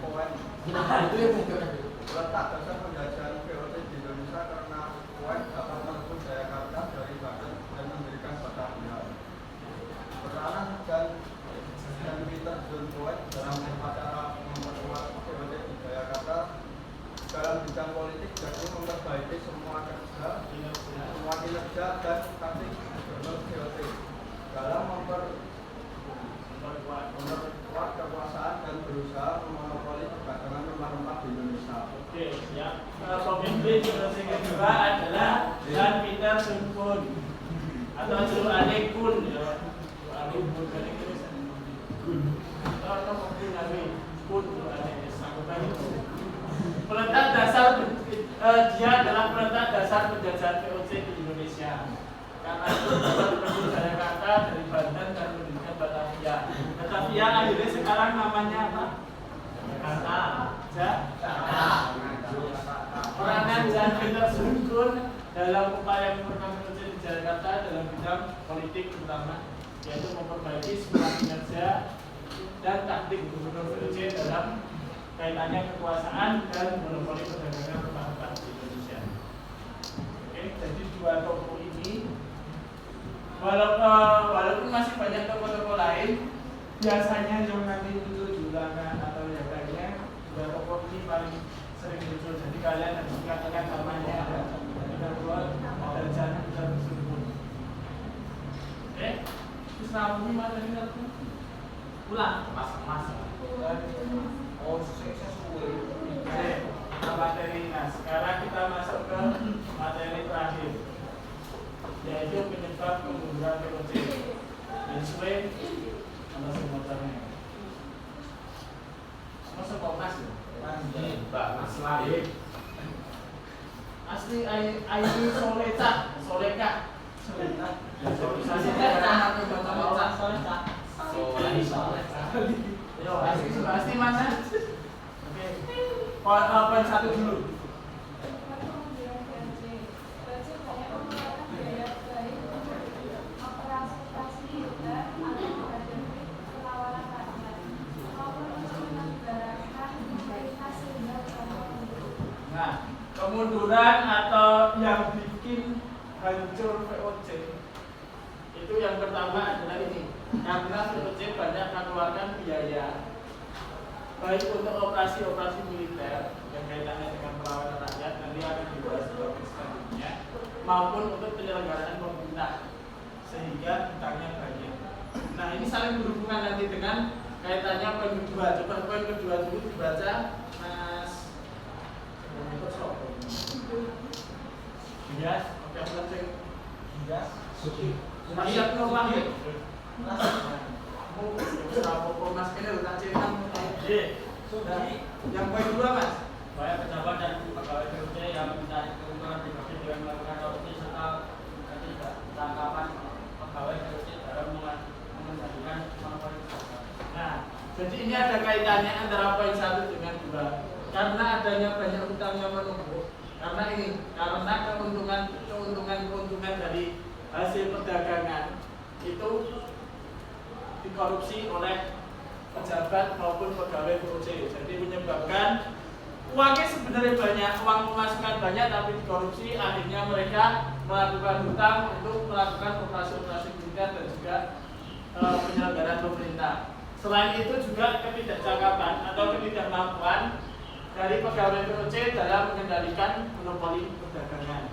poin. Itu yang mungkin. Letak dasar penjajahan POC di Indonesia karena poin dapat merebut Jayakarta dari Banten dan mendirikan Batavia. Peranan dan Peter John Poin dalam upacara memperkuat POC di Jayakarta dalam bidang politik, jadi memperbaiki semua kinerja dan taktik gubernur POC dalam memperkuat kekuasaan dan berusaha memonopoli perdagangan rempah-rempah di Indonesia. Oke, siap. Pemimpin POC kedua adalah Jan Peter Sun atau Juane Kun. Juane Kun kan Inggris. Kun. Atau mungkin Nabi Kun peletak dasar dia adalah peletak dasar penjajahan POC di Indonesia. Karena itu penduduk Jakarta dari Banten dan mendirikan Batavia. Batavia akhirnya sekarang namanya apa? Jakarta. Peranan Jan Peter Sun dalam upaya memperkuat POC di Jakarta dalam bidang politik terutama, yaitu memperbaiki semua kinerja dan taktik gubernur POC dalam kaitannya kekuasaan dan monopoli perdagangan rempah-rempah di Indonesia. Oke, jadi dua tokoh ini walaupun masih banyak tokoh-tokoh lain, biasanya yang nanti muncul di ulangan atau yang lainnya, dua tokoh ini paling sering muncul. Jadi kalian harus mengatakan namanya ada Jan Peter Sun. Oke, terus namanya mana ini? Ulang, mas. Oh, saya suwe. Materi. Nah, sekarang kita masuk ke materi terakhir, yaitu penyebab kemunduran POC. Sesuai sama semuanya. Masa Komnas ya? Mas Lari. Asli Aini Soleka. Yo, asli mana? Oke. Poin satu dulu. Nah, kemunduran atau yang bikin hancur POC itu yang pertama adalah ini, karena POC banyak mengeluarkan biaya baik untuk operasi-operasi militer yang kaitannya dengan perlawanan rakyat, nanti akan dibahas di topik selanjutnya, maupun untuk penyelenggaraan pemerintah sehingga hutangnya banyak. Nah, ini saling berhubungan nanti dengan kaitannya poin kedua. Coba poin kedua dulu dibaca, Mas. Yes, oke, langsung. Yes. Siap nomor ya. Mas ini udah cerita. Sudah. Yang poin dua, Mas. Supaya pejabat dan pegawai POC yang mencari keuntungan pribadi dengan melakukan korupsi serta ketidakterangkapan pegawai POC dalam mengendalikan monopoli pedagang. Nah, jadi ini ada kaitannya antara poin 1 dengan 2. Karena adanya banyak hutang yang menumpuk. Karena keuntungan dari hasil perdagangan itu dikorupsi oleh pejabat maupun pegawai POC. Jadi menyebabkan uangnya sebenarnya banyak, uang pemasukan banyak tapi dikorupsi, akhirnya mereka melakukan hutang untuk melakukan operasi-operasi militer dan juga penyelenggaraan pemerintah. Selain itu juga ketidakcakapan atau ketidakmampuan dari pegawai POC dalam mengendalikan monopoli perdagangan.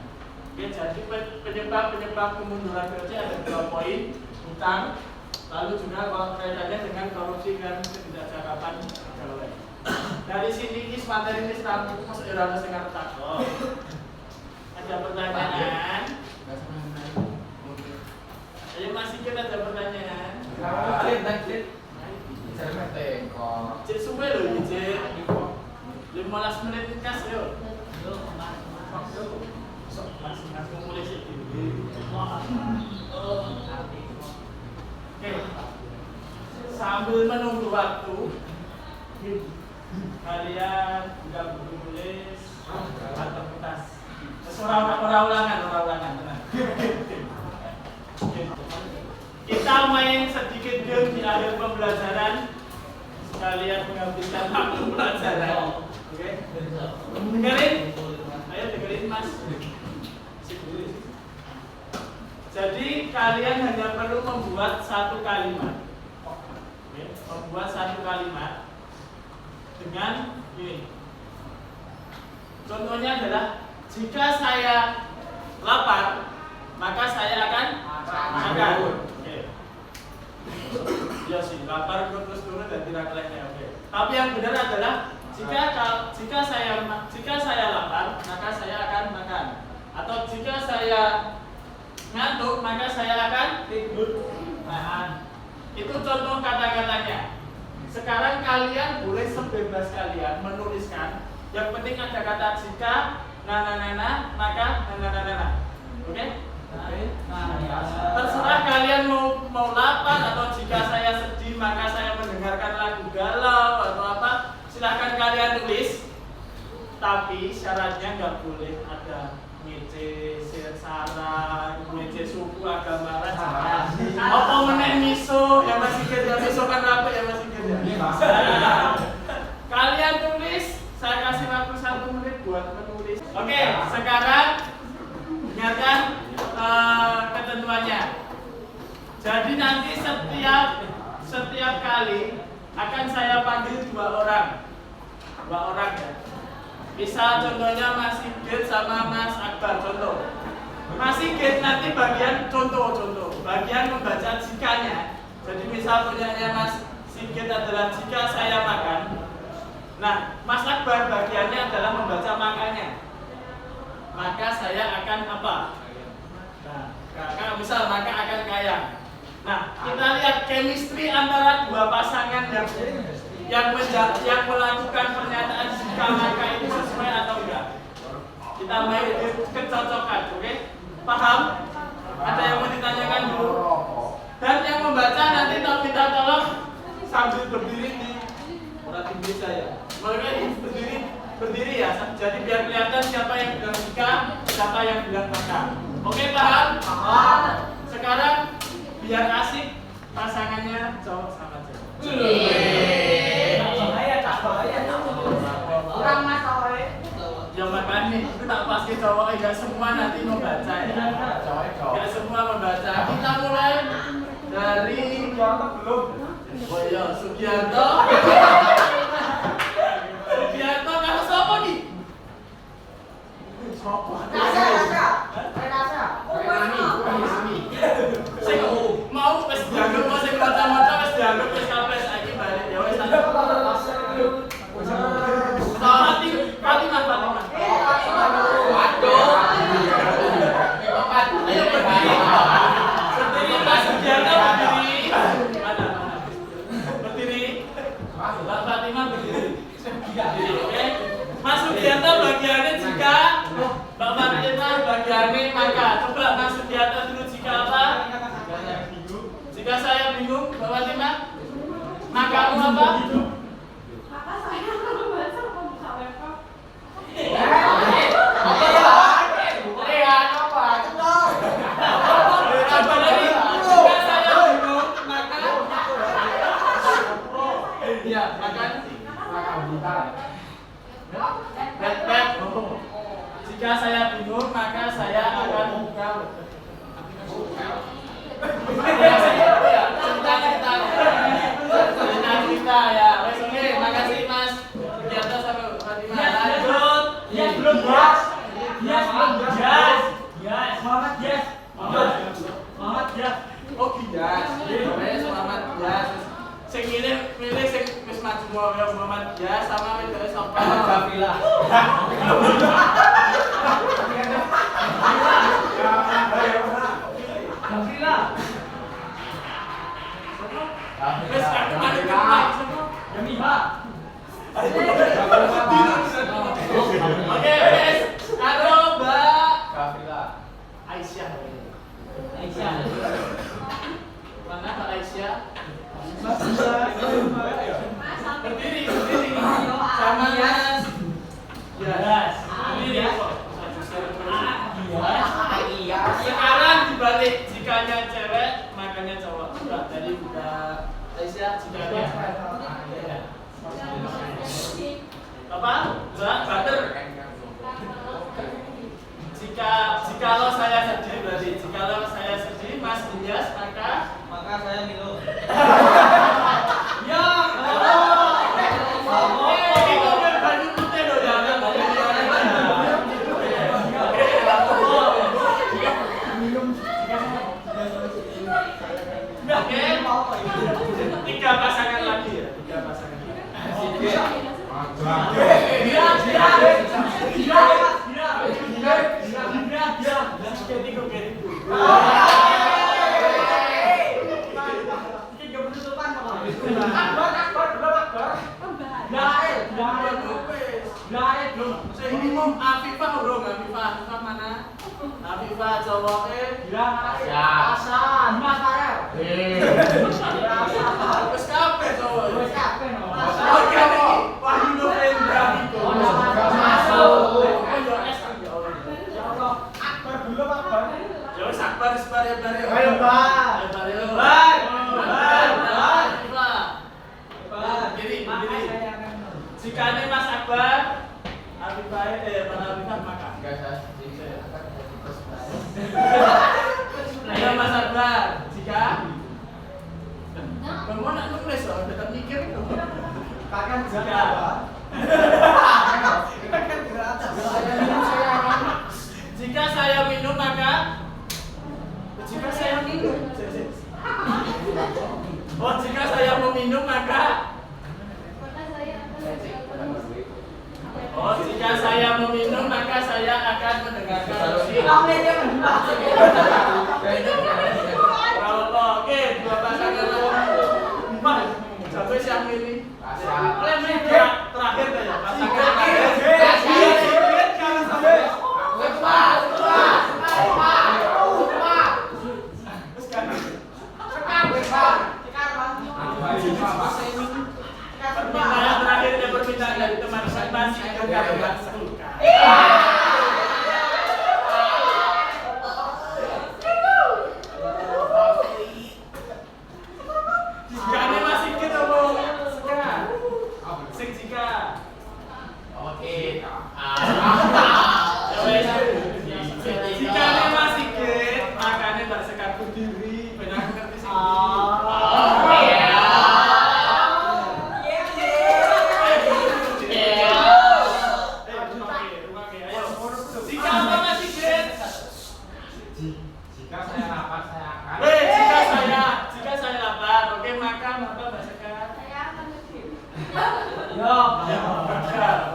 Oke, jadi penyebab kemunduran POC ada 2 poin, hutang, lalu juga kaitannya dengan korupsi dan ketidakcakapan pegawai. Dari sini materi ini rampung masuk dalam setengah takut. Ada pertanyaan? Ayo masih kita ada pertanyaan? Cek suwe loh, cek 15 menit kas yuk. Masih mulai sih. Oke. Sambil menunggu waktu, kalian juga menulis aktivitas. Orang-ulangan, tenang. Kita main sedikit game di akhir pembelajaran, sekalian menghabiskan waktu pelajaran. Oke? Dengerin? Ayo dengerin Mas. Jadi kalian hanya perlu membuat 1 kalimat. Oke? Membuat 1 kalimat dengan ini. Contohnya adalah jika saya lapar, maka saya akan makan. Oke. Ya sih, lapar terus turun dan tidak lainnya. Oke. Tapi yang benar adalah jika saya lapar, maka saya akan makan. Atau jika saya ngantuk, maka saya akan tidur. Nah, itu contoh kata-katanya. Sekarang kalian boleh sebebas kalian menuliskan. Yang penting ada kata jika, maka, Oke? Terserah kalian mau lapar atau jika saya sedih maka saya mendengarkan lagu galau atau apa, silahkan kalian tulis. Tapi syaratnya nggak boleh ada ngece, sara, ngece suku, agama, ras. Apa meneh miso, ya masih kerja miso kan apa ya masih kerja. Kalian tulis, saya kasih waktu 1 menit buat menulis. Oke, sekarang dengarkan ketentuannya. Jadi nanti setiap kali akan saya panggil 2 orang ya. Misal contohnya Mas Sigit sama Mas Akbar, contoh. Mas Sigit nanti bagian contoh, bagian membaca jikanya. Jadi misal punyanya Mas Sigit adalah jika saya makan. Nah, Mas Akbar bagiannya adalah membaca makanya. Maka saya akan apa? Nah, misal maka akan kaya. Nah, kita lihat chemistry antara 2 pasangan yang melakukan pernyataan jika maka itu sesuai atau enggak. Kita main kecocokan, oke? Paham? Ada yang mau ditanyakan dulu? Dan yang membaca nanti kita tolong sambil berdiri di tinggi saya. Mulai berdiri ya. Jadi biar kelihatan siapa yang bilang jika, siapa yang bilang maka. Oke, paham? Paham. Sekarang biar asik pasangannya cowok sama cewek. Kurang mas cowok. Ya makanya itu tak pasti cowok, enggak semua nanti membaca ya. Enggak semua membaca. Kita mulai dari belum. Oh iya, Sugiarto. Sugiarto kamu siapa nih? Siapa? Rasa. Mau wis dianggap mau sing maca-maca wis dianggap wis kabeh saiki balik ya wis. Fatimah. Waduh. Ayo berdiri. Berdiri Mas Sugiarto berdiri. Mana? Berdiri. Mbak Fatimah berdiri. Oke. Mas Sugiarto bagiannya jika, Mbak Fatimah bagiannya maka. Coba Mas Sugiarto dulu jika apa? Jika saya bingung, Mbak Fatimah, makamu apa? Maka saya membaca pembuka laptop. Apa lagi? Jika saya bingung, maka iya, makan. Jika saya saya bingung, maka saya akan buka. Cerita ya. Oke, makasih Mas Sugiarto sama Fatimah. Lanjut. Yes, belum yes. Yes, belum yes. Yes, Muhammad yes. Muhammad yes. Oh Gias. Wes Muhammad Gias. Sing milih sing wis maju ya Muhammad Gias sama wedoke sapa? Kafilah. Kafilah. Wes aku mari kenal. Yamiha. Oke, wes. Karo Mbak Kafilah. Aisyah. Aisyah. Mana Mbak Aisyah? Mas Berdiri. Sama Mas. Yes. Berdiri kok. Yes. Sekarang dibalik, jikanya cewek, makanya cowok. Sudah tadi udah Aisyah, jikanya apa? Butter. Jikalau saya sedih berarti jikalau saya sedih Mas Dias maka saya minum. ya ini mobil baju putih loh ya oke tiga pasangan lagi ya minimum Afifah bro, Afifah mana? Afifah cowoknya Hasan, Mas Farel. Wes kabeh cowok. Wes kabeh no. Oke iki Wahyu Nurendra itu. Masuk. Yo es ya Allah. Ya Allah, akbar belum akbar. Ya wis sabar ya bare. Ayo, Mbak. Diri. Jikane Mas Akbar Afifah Mana Afifah maka. Enggak saya sedih. Ayo Mas Akbar, jika kamu nak nulis loh, tetap mikir itu. Kakak Jika jika saya minum maka jika saya minum. Oh, jika saya meminum maka Oh, jika saya meminum maka saya akan mendengarkan musik. Oke, dua pasangan Mbak, sampai siang ini. Terakhir ya, pasangan permintaan terakhirnya permintaan dari teman saya masih enggak suka. Jika masih kita mau suka, sing jika. Oke. Jika masih kita, makanya tak sekat berdiri, benar ngerti sih.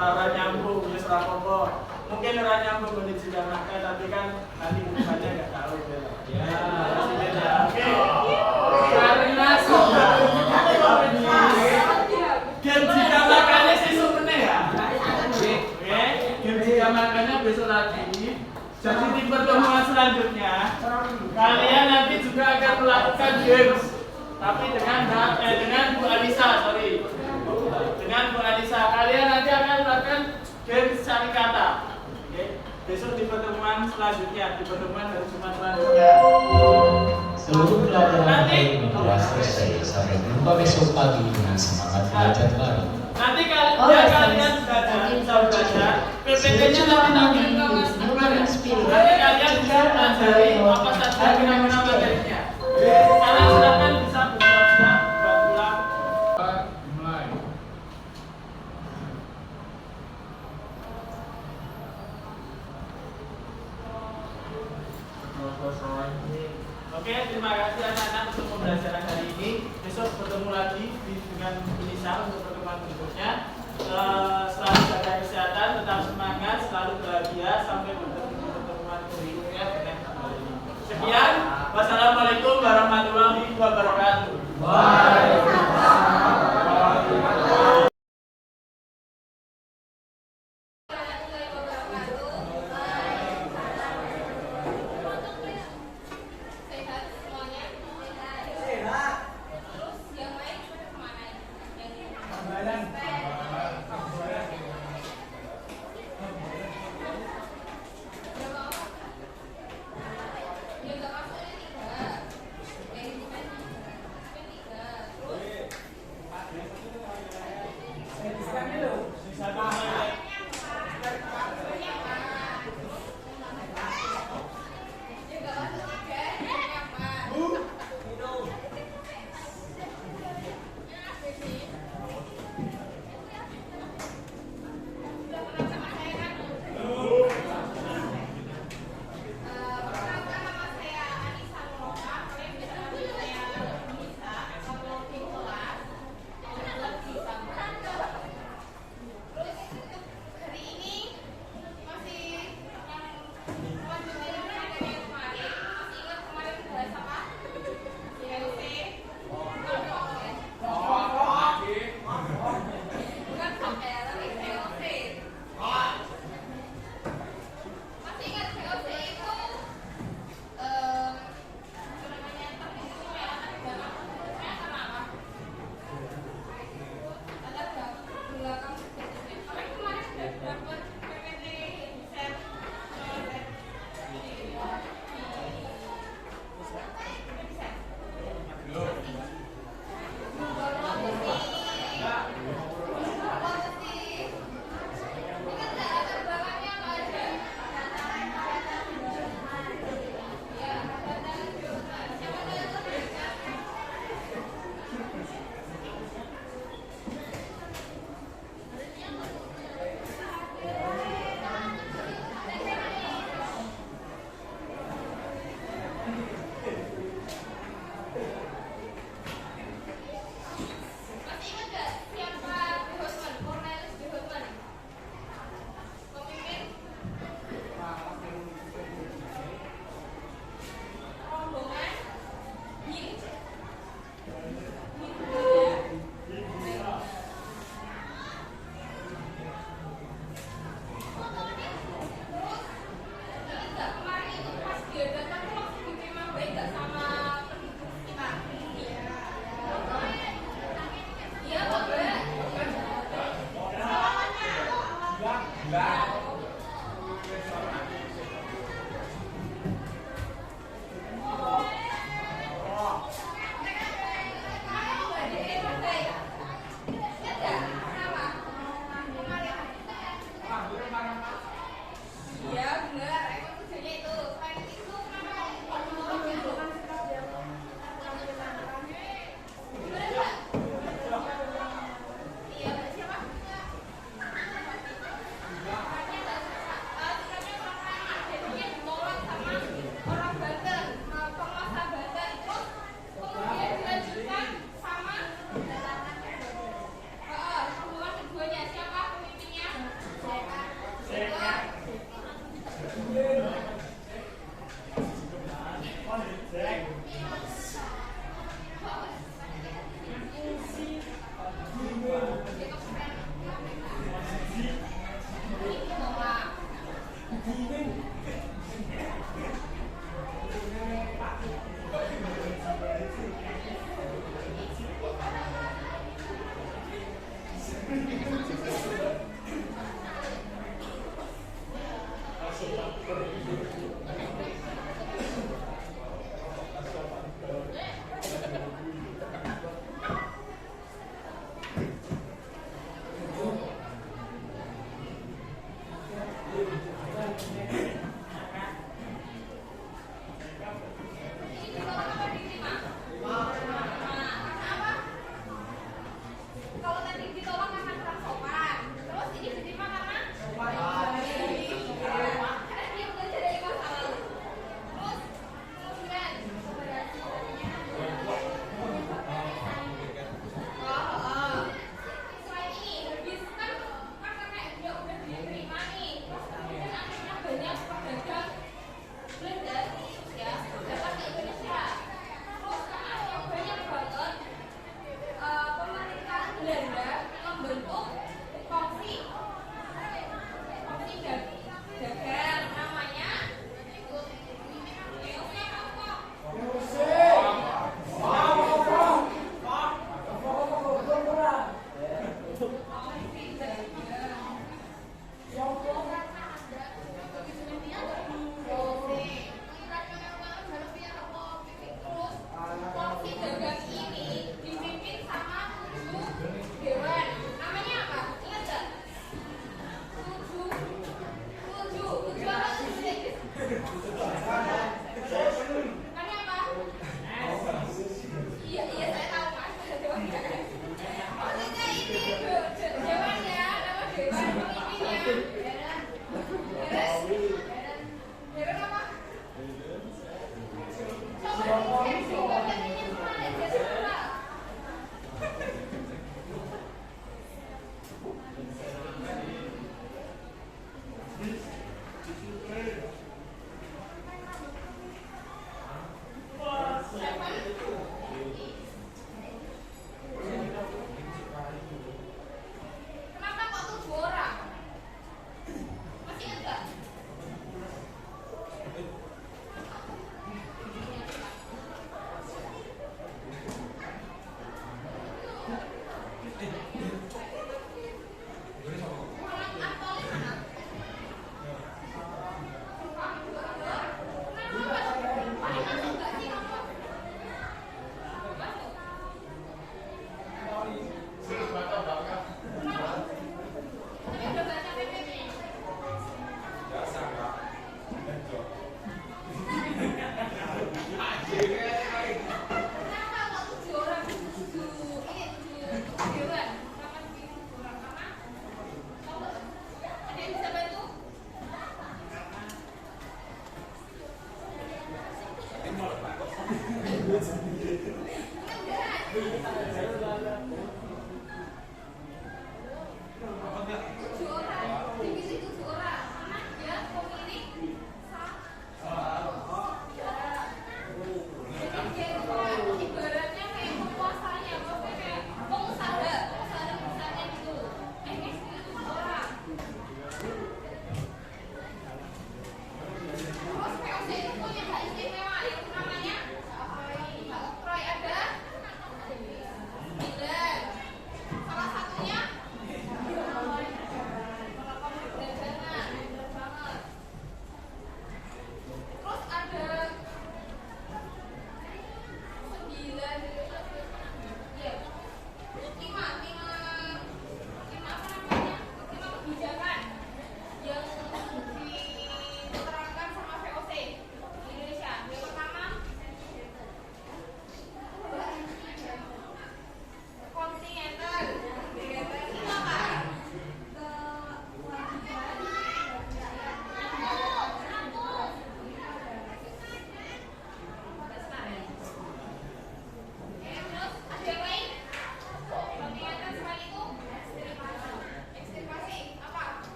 Orang nyambung, ya serapopo. Mungkin orang nyambung boleh juga makan, tapi kan nanti bukannya nggak tahu ya. Oke. Karena game jika makannya sih sebenarnya ya. Oke. Game jika makannya besok lagi. Jadi di pertemuan selanjutnya kalian nanti juga akan melakukan games, tapi dengan Bu Alisa, sorry. Dengan Bu Alisa, kalian nanti akan melakukan game cari kata. Oke. Besok di pertemuan selanjutnya, di pertemuan hari Jumat selanjutnya. Seluruh pelajaran hari ini telah selesai. Sampai jumpa besok pagi dengan semangat belajar baru. Nanti kalian belajar, PPT-nya nanti tampilin ke Mas Akbar ya. skill. Nanti kalian bisa pelajari apa saja kira-kira materinya. Kalian silakan bisa bersiap-siap buat pulang. Dimulai. Oke, terima kasih anak-anak untuk pembelajaran hari ini. Besok bertemu lagi dengan Inisa untuk pertemuan berikutnya. Selalu jaga kesehatan, tetap semangat, selalu bahagia sampai bertemu di pertemuan berikutnya dengan kembali. Sekian, wassalamualaikum warahmatullahi wabarakatuh. Sehat semuanya. Terus yang lain pada kemana? Yang lain.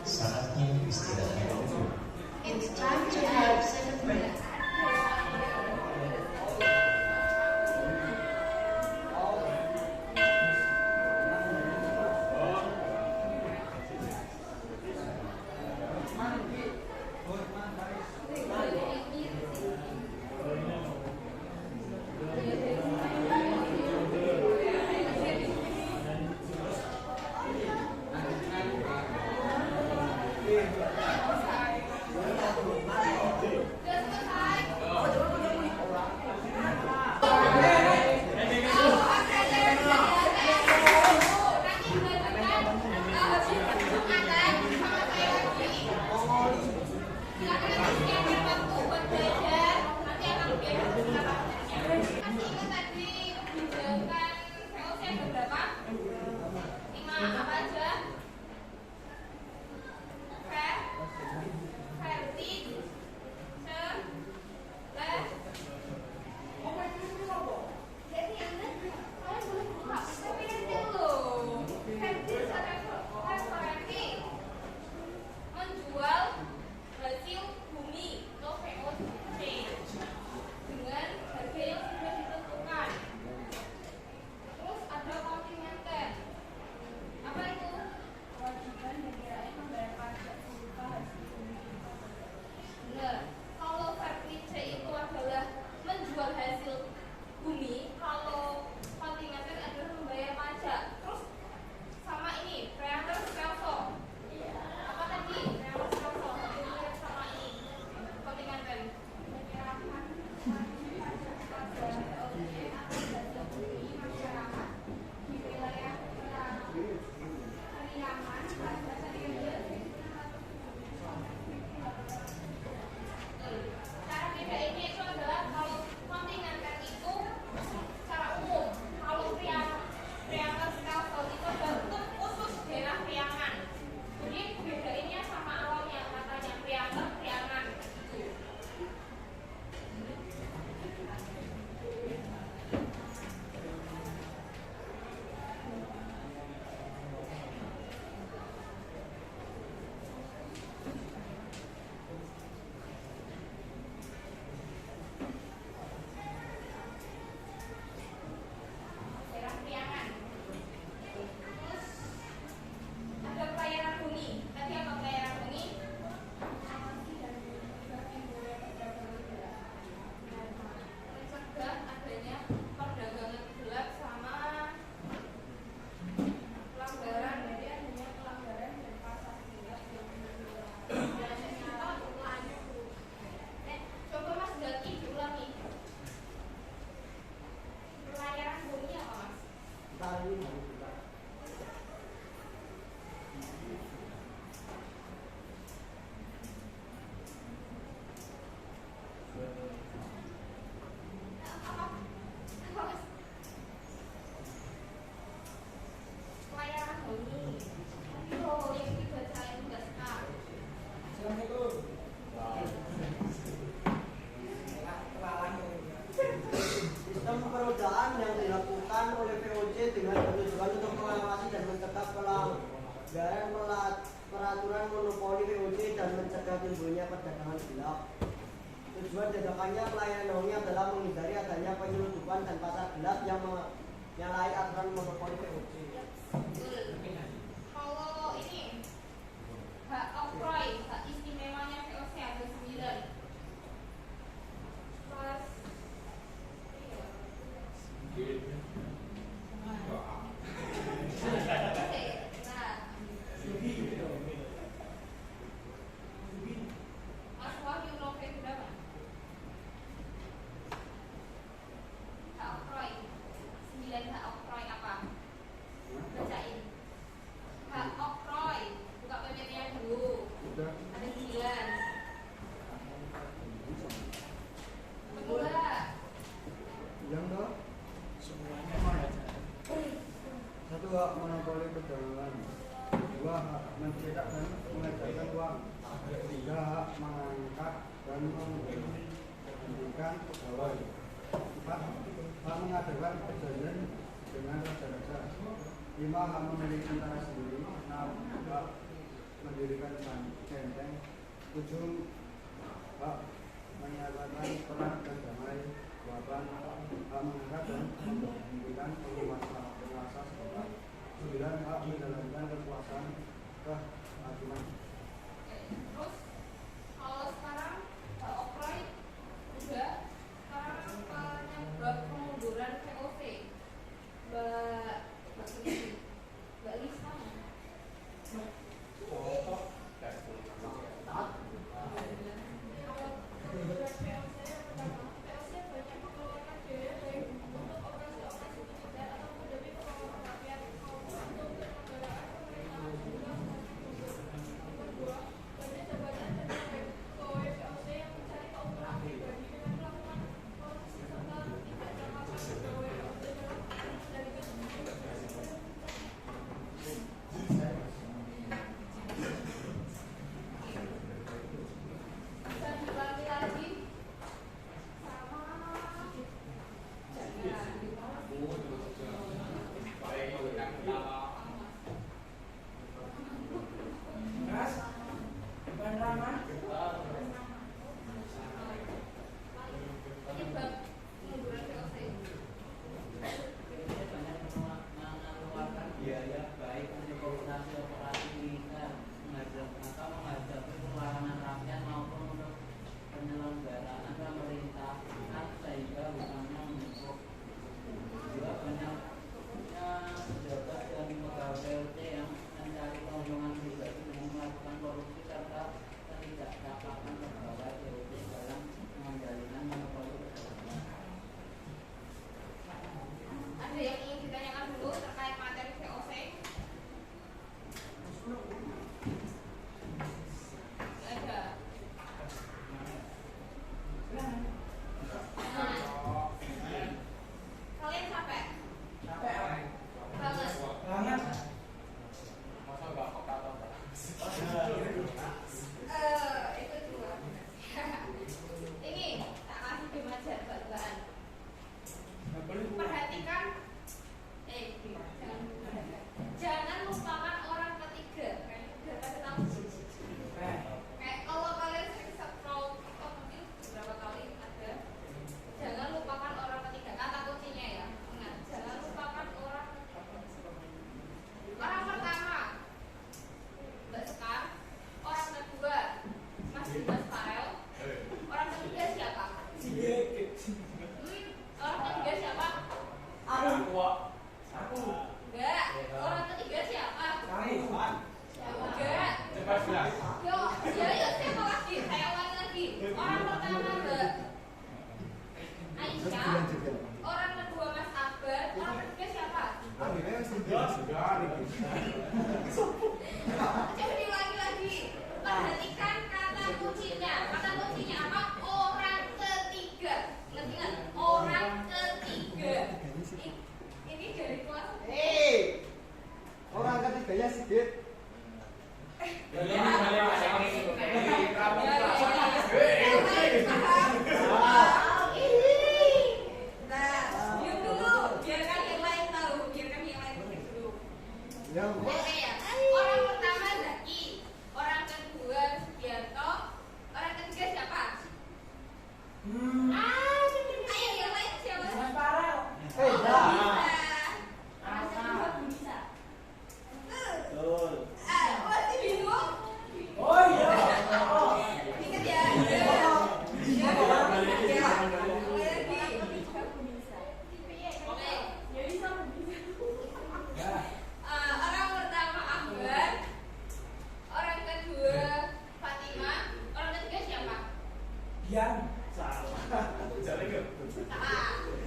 Saatnya istirahat dulu. It's time to have second break. Tujuannya pelayanan naungi adalah menghindari adanya penyelundupan dan pasar gelap yang menyalahi aturan monopoli VOC. Kalau ini hak oktroy, hak istimewanya VOC ada 9. Pas Mas Wahyu Novel berapa? Hak oktroy 9 hak oktroy apa? Bacain. Hak oktroy, buka PPT-nya dulu. Udah. Ada 9. Kedua, Yang dong. Semuanya baca. Satu, hak monopoli perdagangan. Dua, hak mencetak dan mengedarkan uang. Tiga, hak mengangkat dan memberikan pegawai. Empat, hak mengadakan perjanjian dengan raja-raja. Lima, hak memiliki tentara sendiri. Enam, hak mendirikan benteng. Tujuh, hak menyatakan perang dan damai. 8, hak mengangkat dan memberikan penguasa setempat. 9, hak menjalankan kekuasaan kehakiman. terus kalau sekarang hak oktroy udah, sekarang penyebab pengunduran VOC. Mbak Lisa.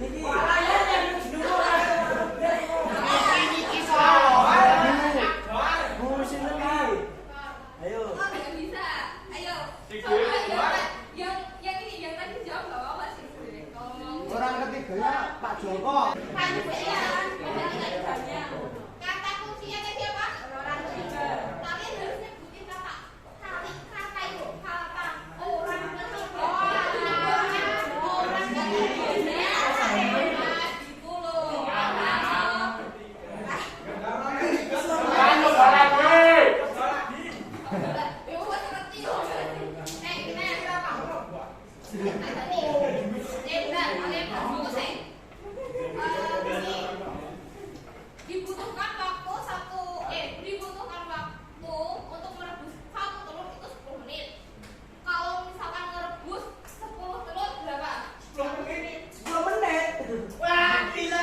Bu sini lagi. Ayo. Oh, nggak bisa. Ayo. Coba yang ini yang tadi jawab nggak apa-apa sih sebenarnya. Kalau mau Orang ketiganya Pak Joko. kan saya banyak. Kata kuncinya tadi apa? Orang ketiga. Kalian harus nyebutin kata itu kata orang ketiga. Orang ketiga. Gitu loh. Dibutuhkan waktu untuk merebus satu telur itu 10 menit. Kalau misalkan merebus 10 telur berapa? 10 menit. Wah, gila.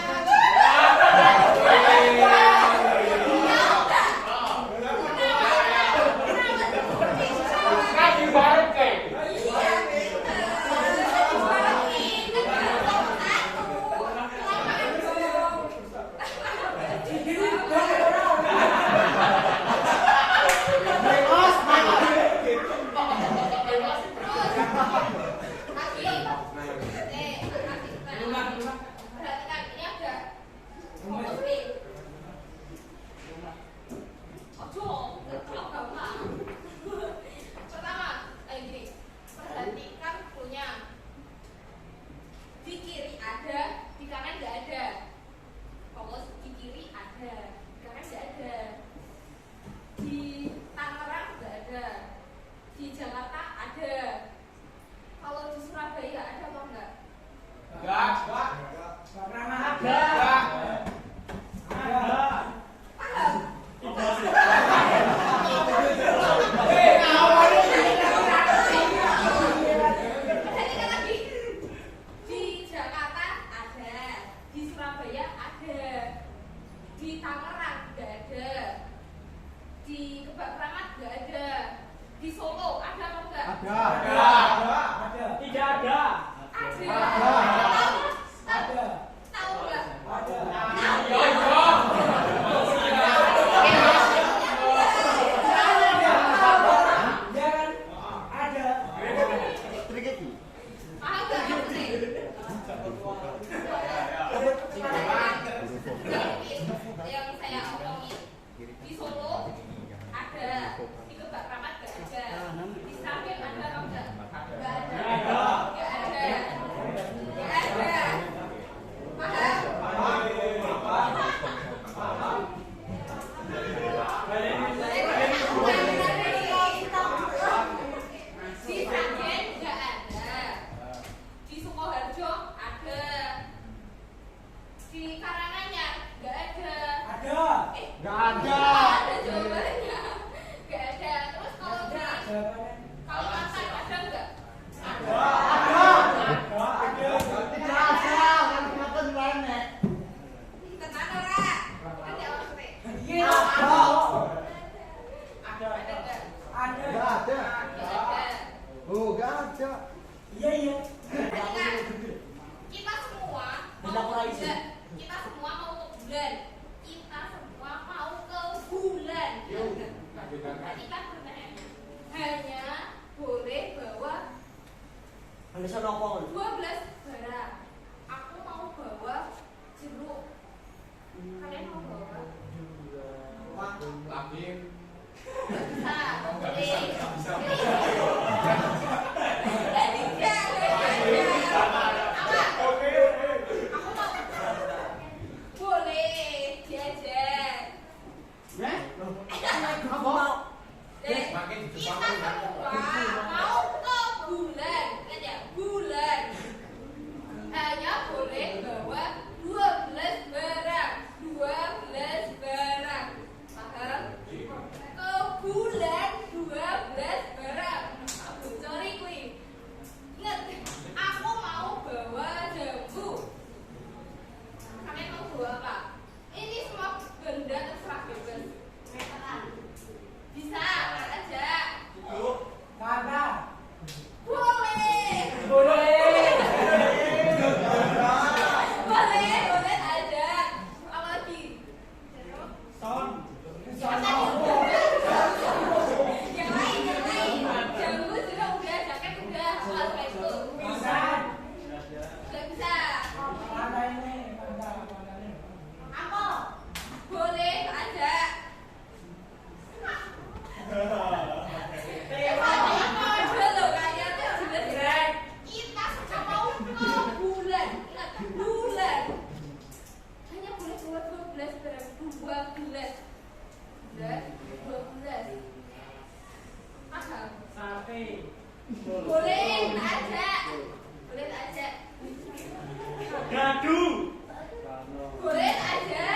Perhatikan punya. Di kiri ada, di kanan nggak ada. Fokus di kiri ada, di kanan nggak ada. Di Tangerang nggak ada, di Jakarta ada. Kalau di Surabaya ada apa enggak? Enggak pernah ada. Paham? Perhatikan lagi. Di Jakarta ada, di Surabaya ada, di Tangerang nggak ada, di Kebak Keramat nggak ada, di Solo ada apa enggak? Ada. Tidak ada. Ada. Tahu nggak? Paham nggak maksudnya? Yang saya omongin di Solo ada, di Kebak Keramat nggak ada, di Sragen ada apa enggak? Nggak ada. Nggak ada. Nggak ada. Paham? Di Sragen nggak ada, di Sukoharjo ada, di Karanganyar nggak ada. Nggak ada. Ada jawabannya. Nggak ada. Terus kalau di Kalimantan ada nggak? Tenang ora? Ada maksudnya? Ada nggak? Nggak ada. Nggak ada. Oh, nggak ada. Perhatikan. Kita semua mau ke bulan. Kita semua mau ke bulan. Perhatikan pertanyaannya. Hanya boleh bawa Bisa nopong. 12 barang. Aku mau bawa jeruk. Kalian mau bawa? Lagi Bisa. Aku mau. Boleh jajan. Aku mau. Kita semua mau ke bulan. Ingat ya, bulan. Hanya boleh bawa 12 barang. 12 barang. Paham? Ke bulan 12 barang. 12. Paham? Sate. Boleh aja. Boleh aja. Gadu. Boleh aja.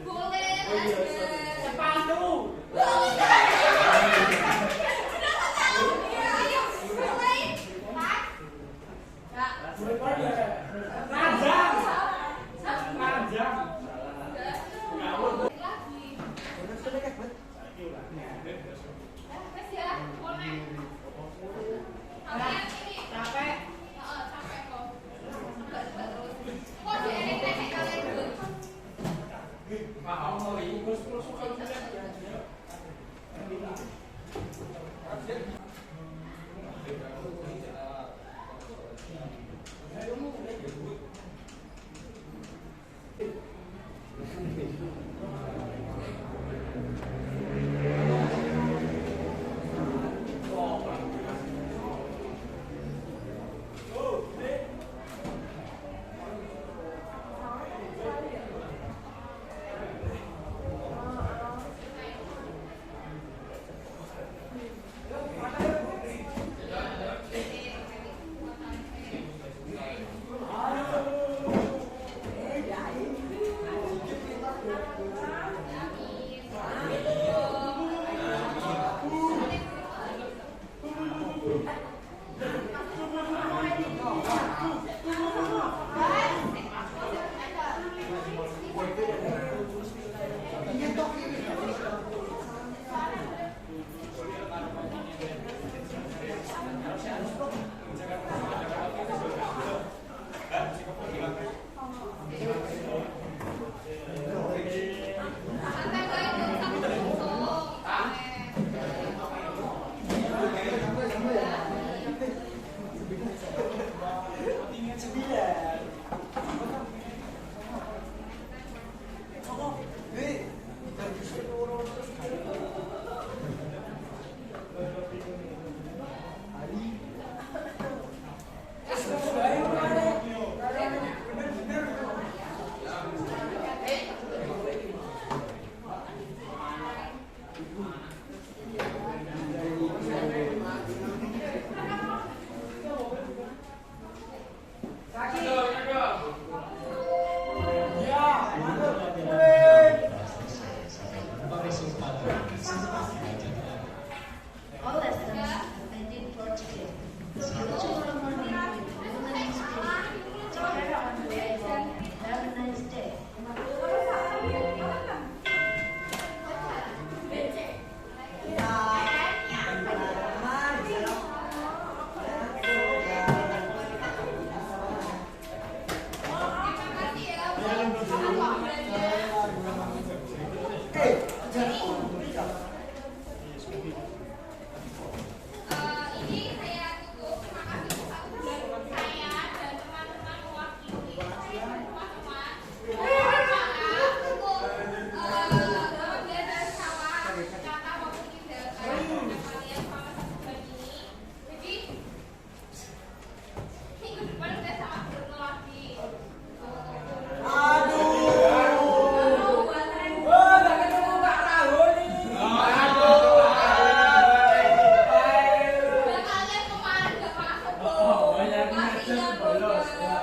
Boleh aja. Sepatu. All lessons ended for today. See you tomorrow morning with Women's Day. Take care of the have a nice day. Ini saya tutup. Terima kasih Ustaz Guru. Saya dan teman-teman mewakili teman-teman untuk bagian dari kawan kata maupun tindakan kalian selama sebulan ini. Jadi minggu depan udah sama Bruno lagi. Oh, banyak macam bolos ya.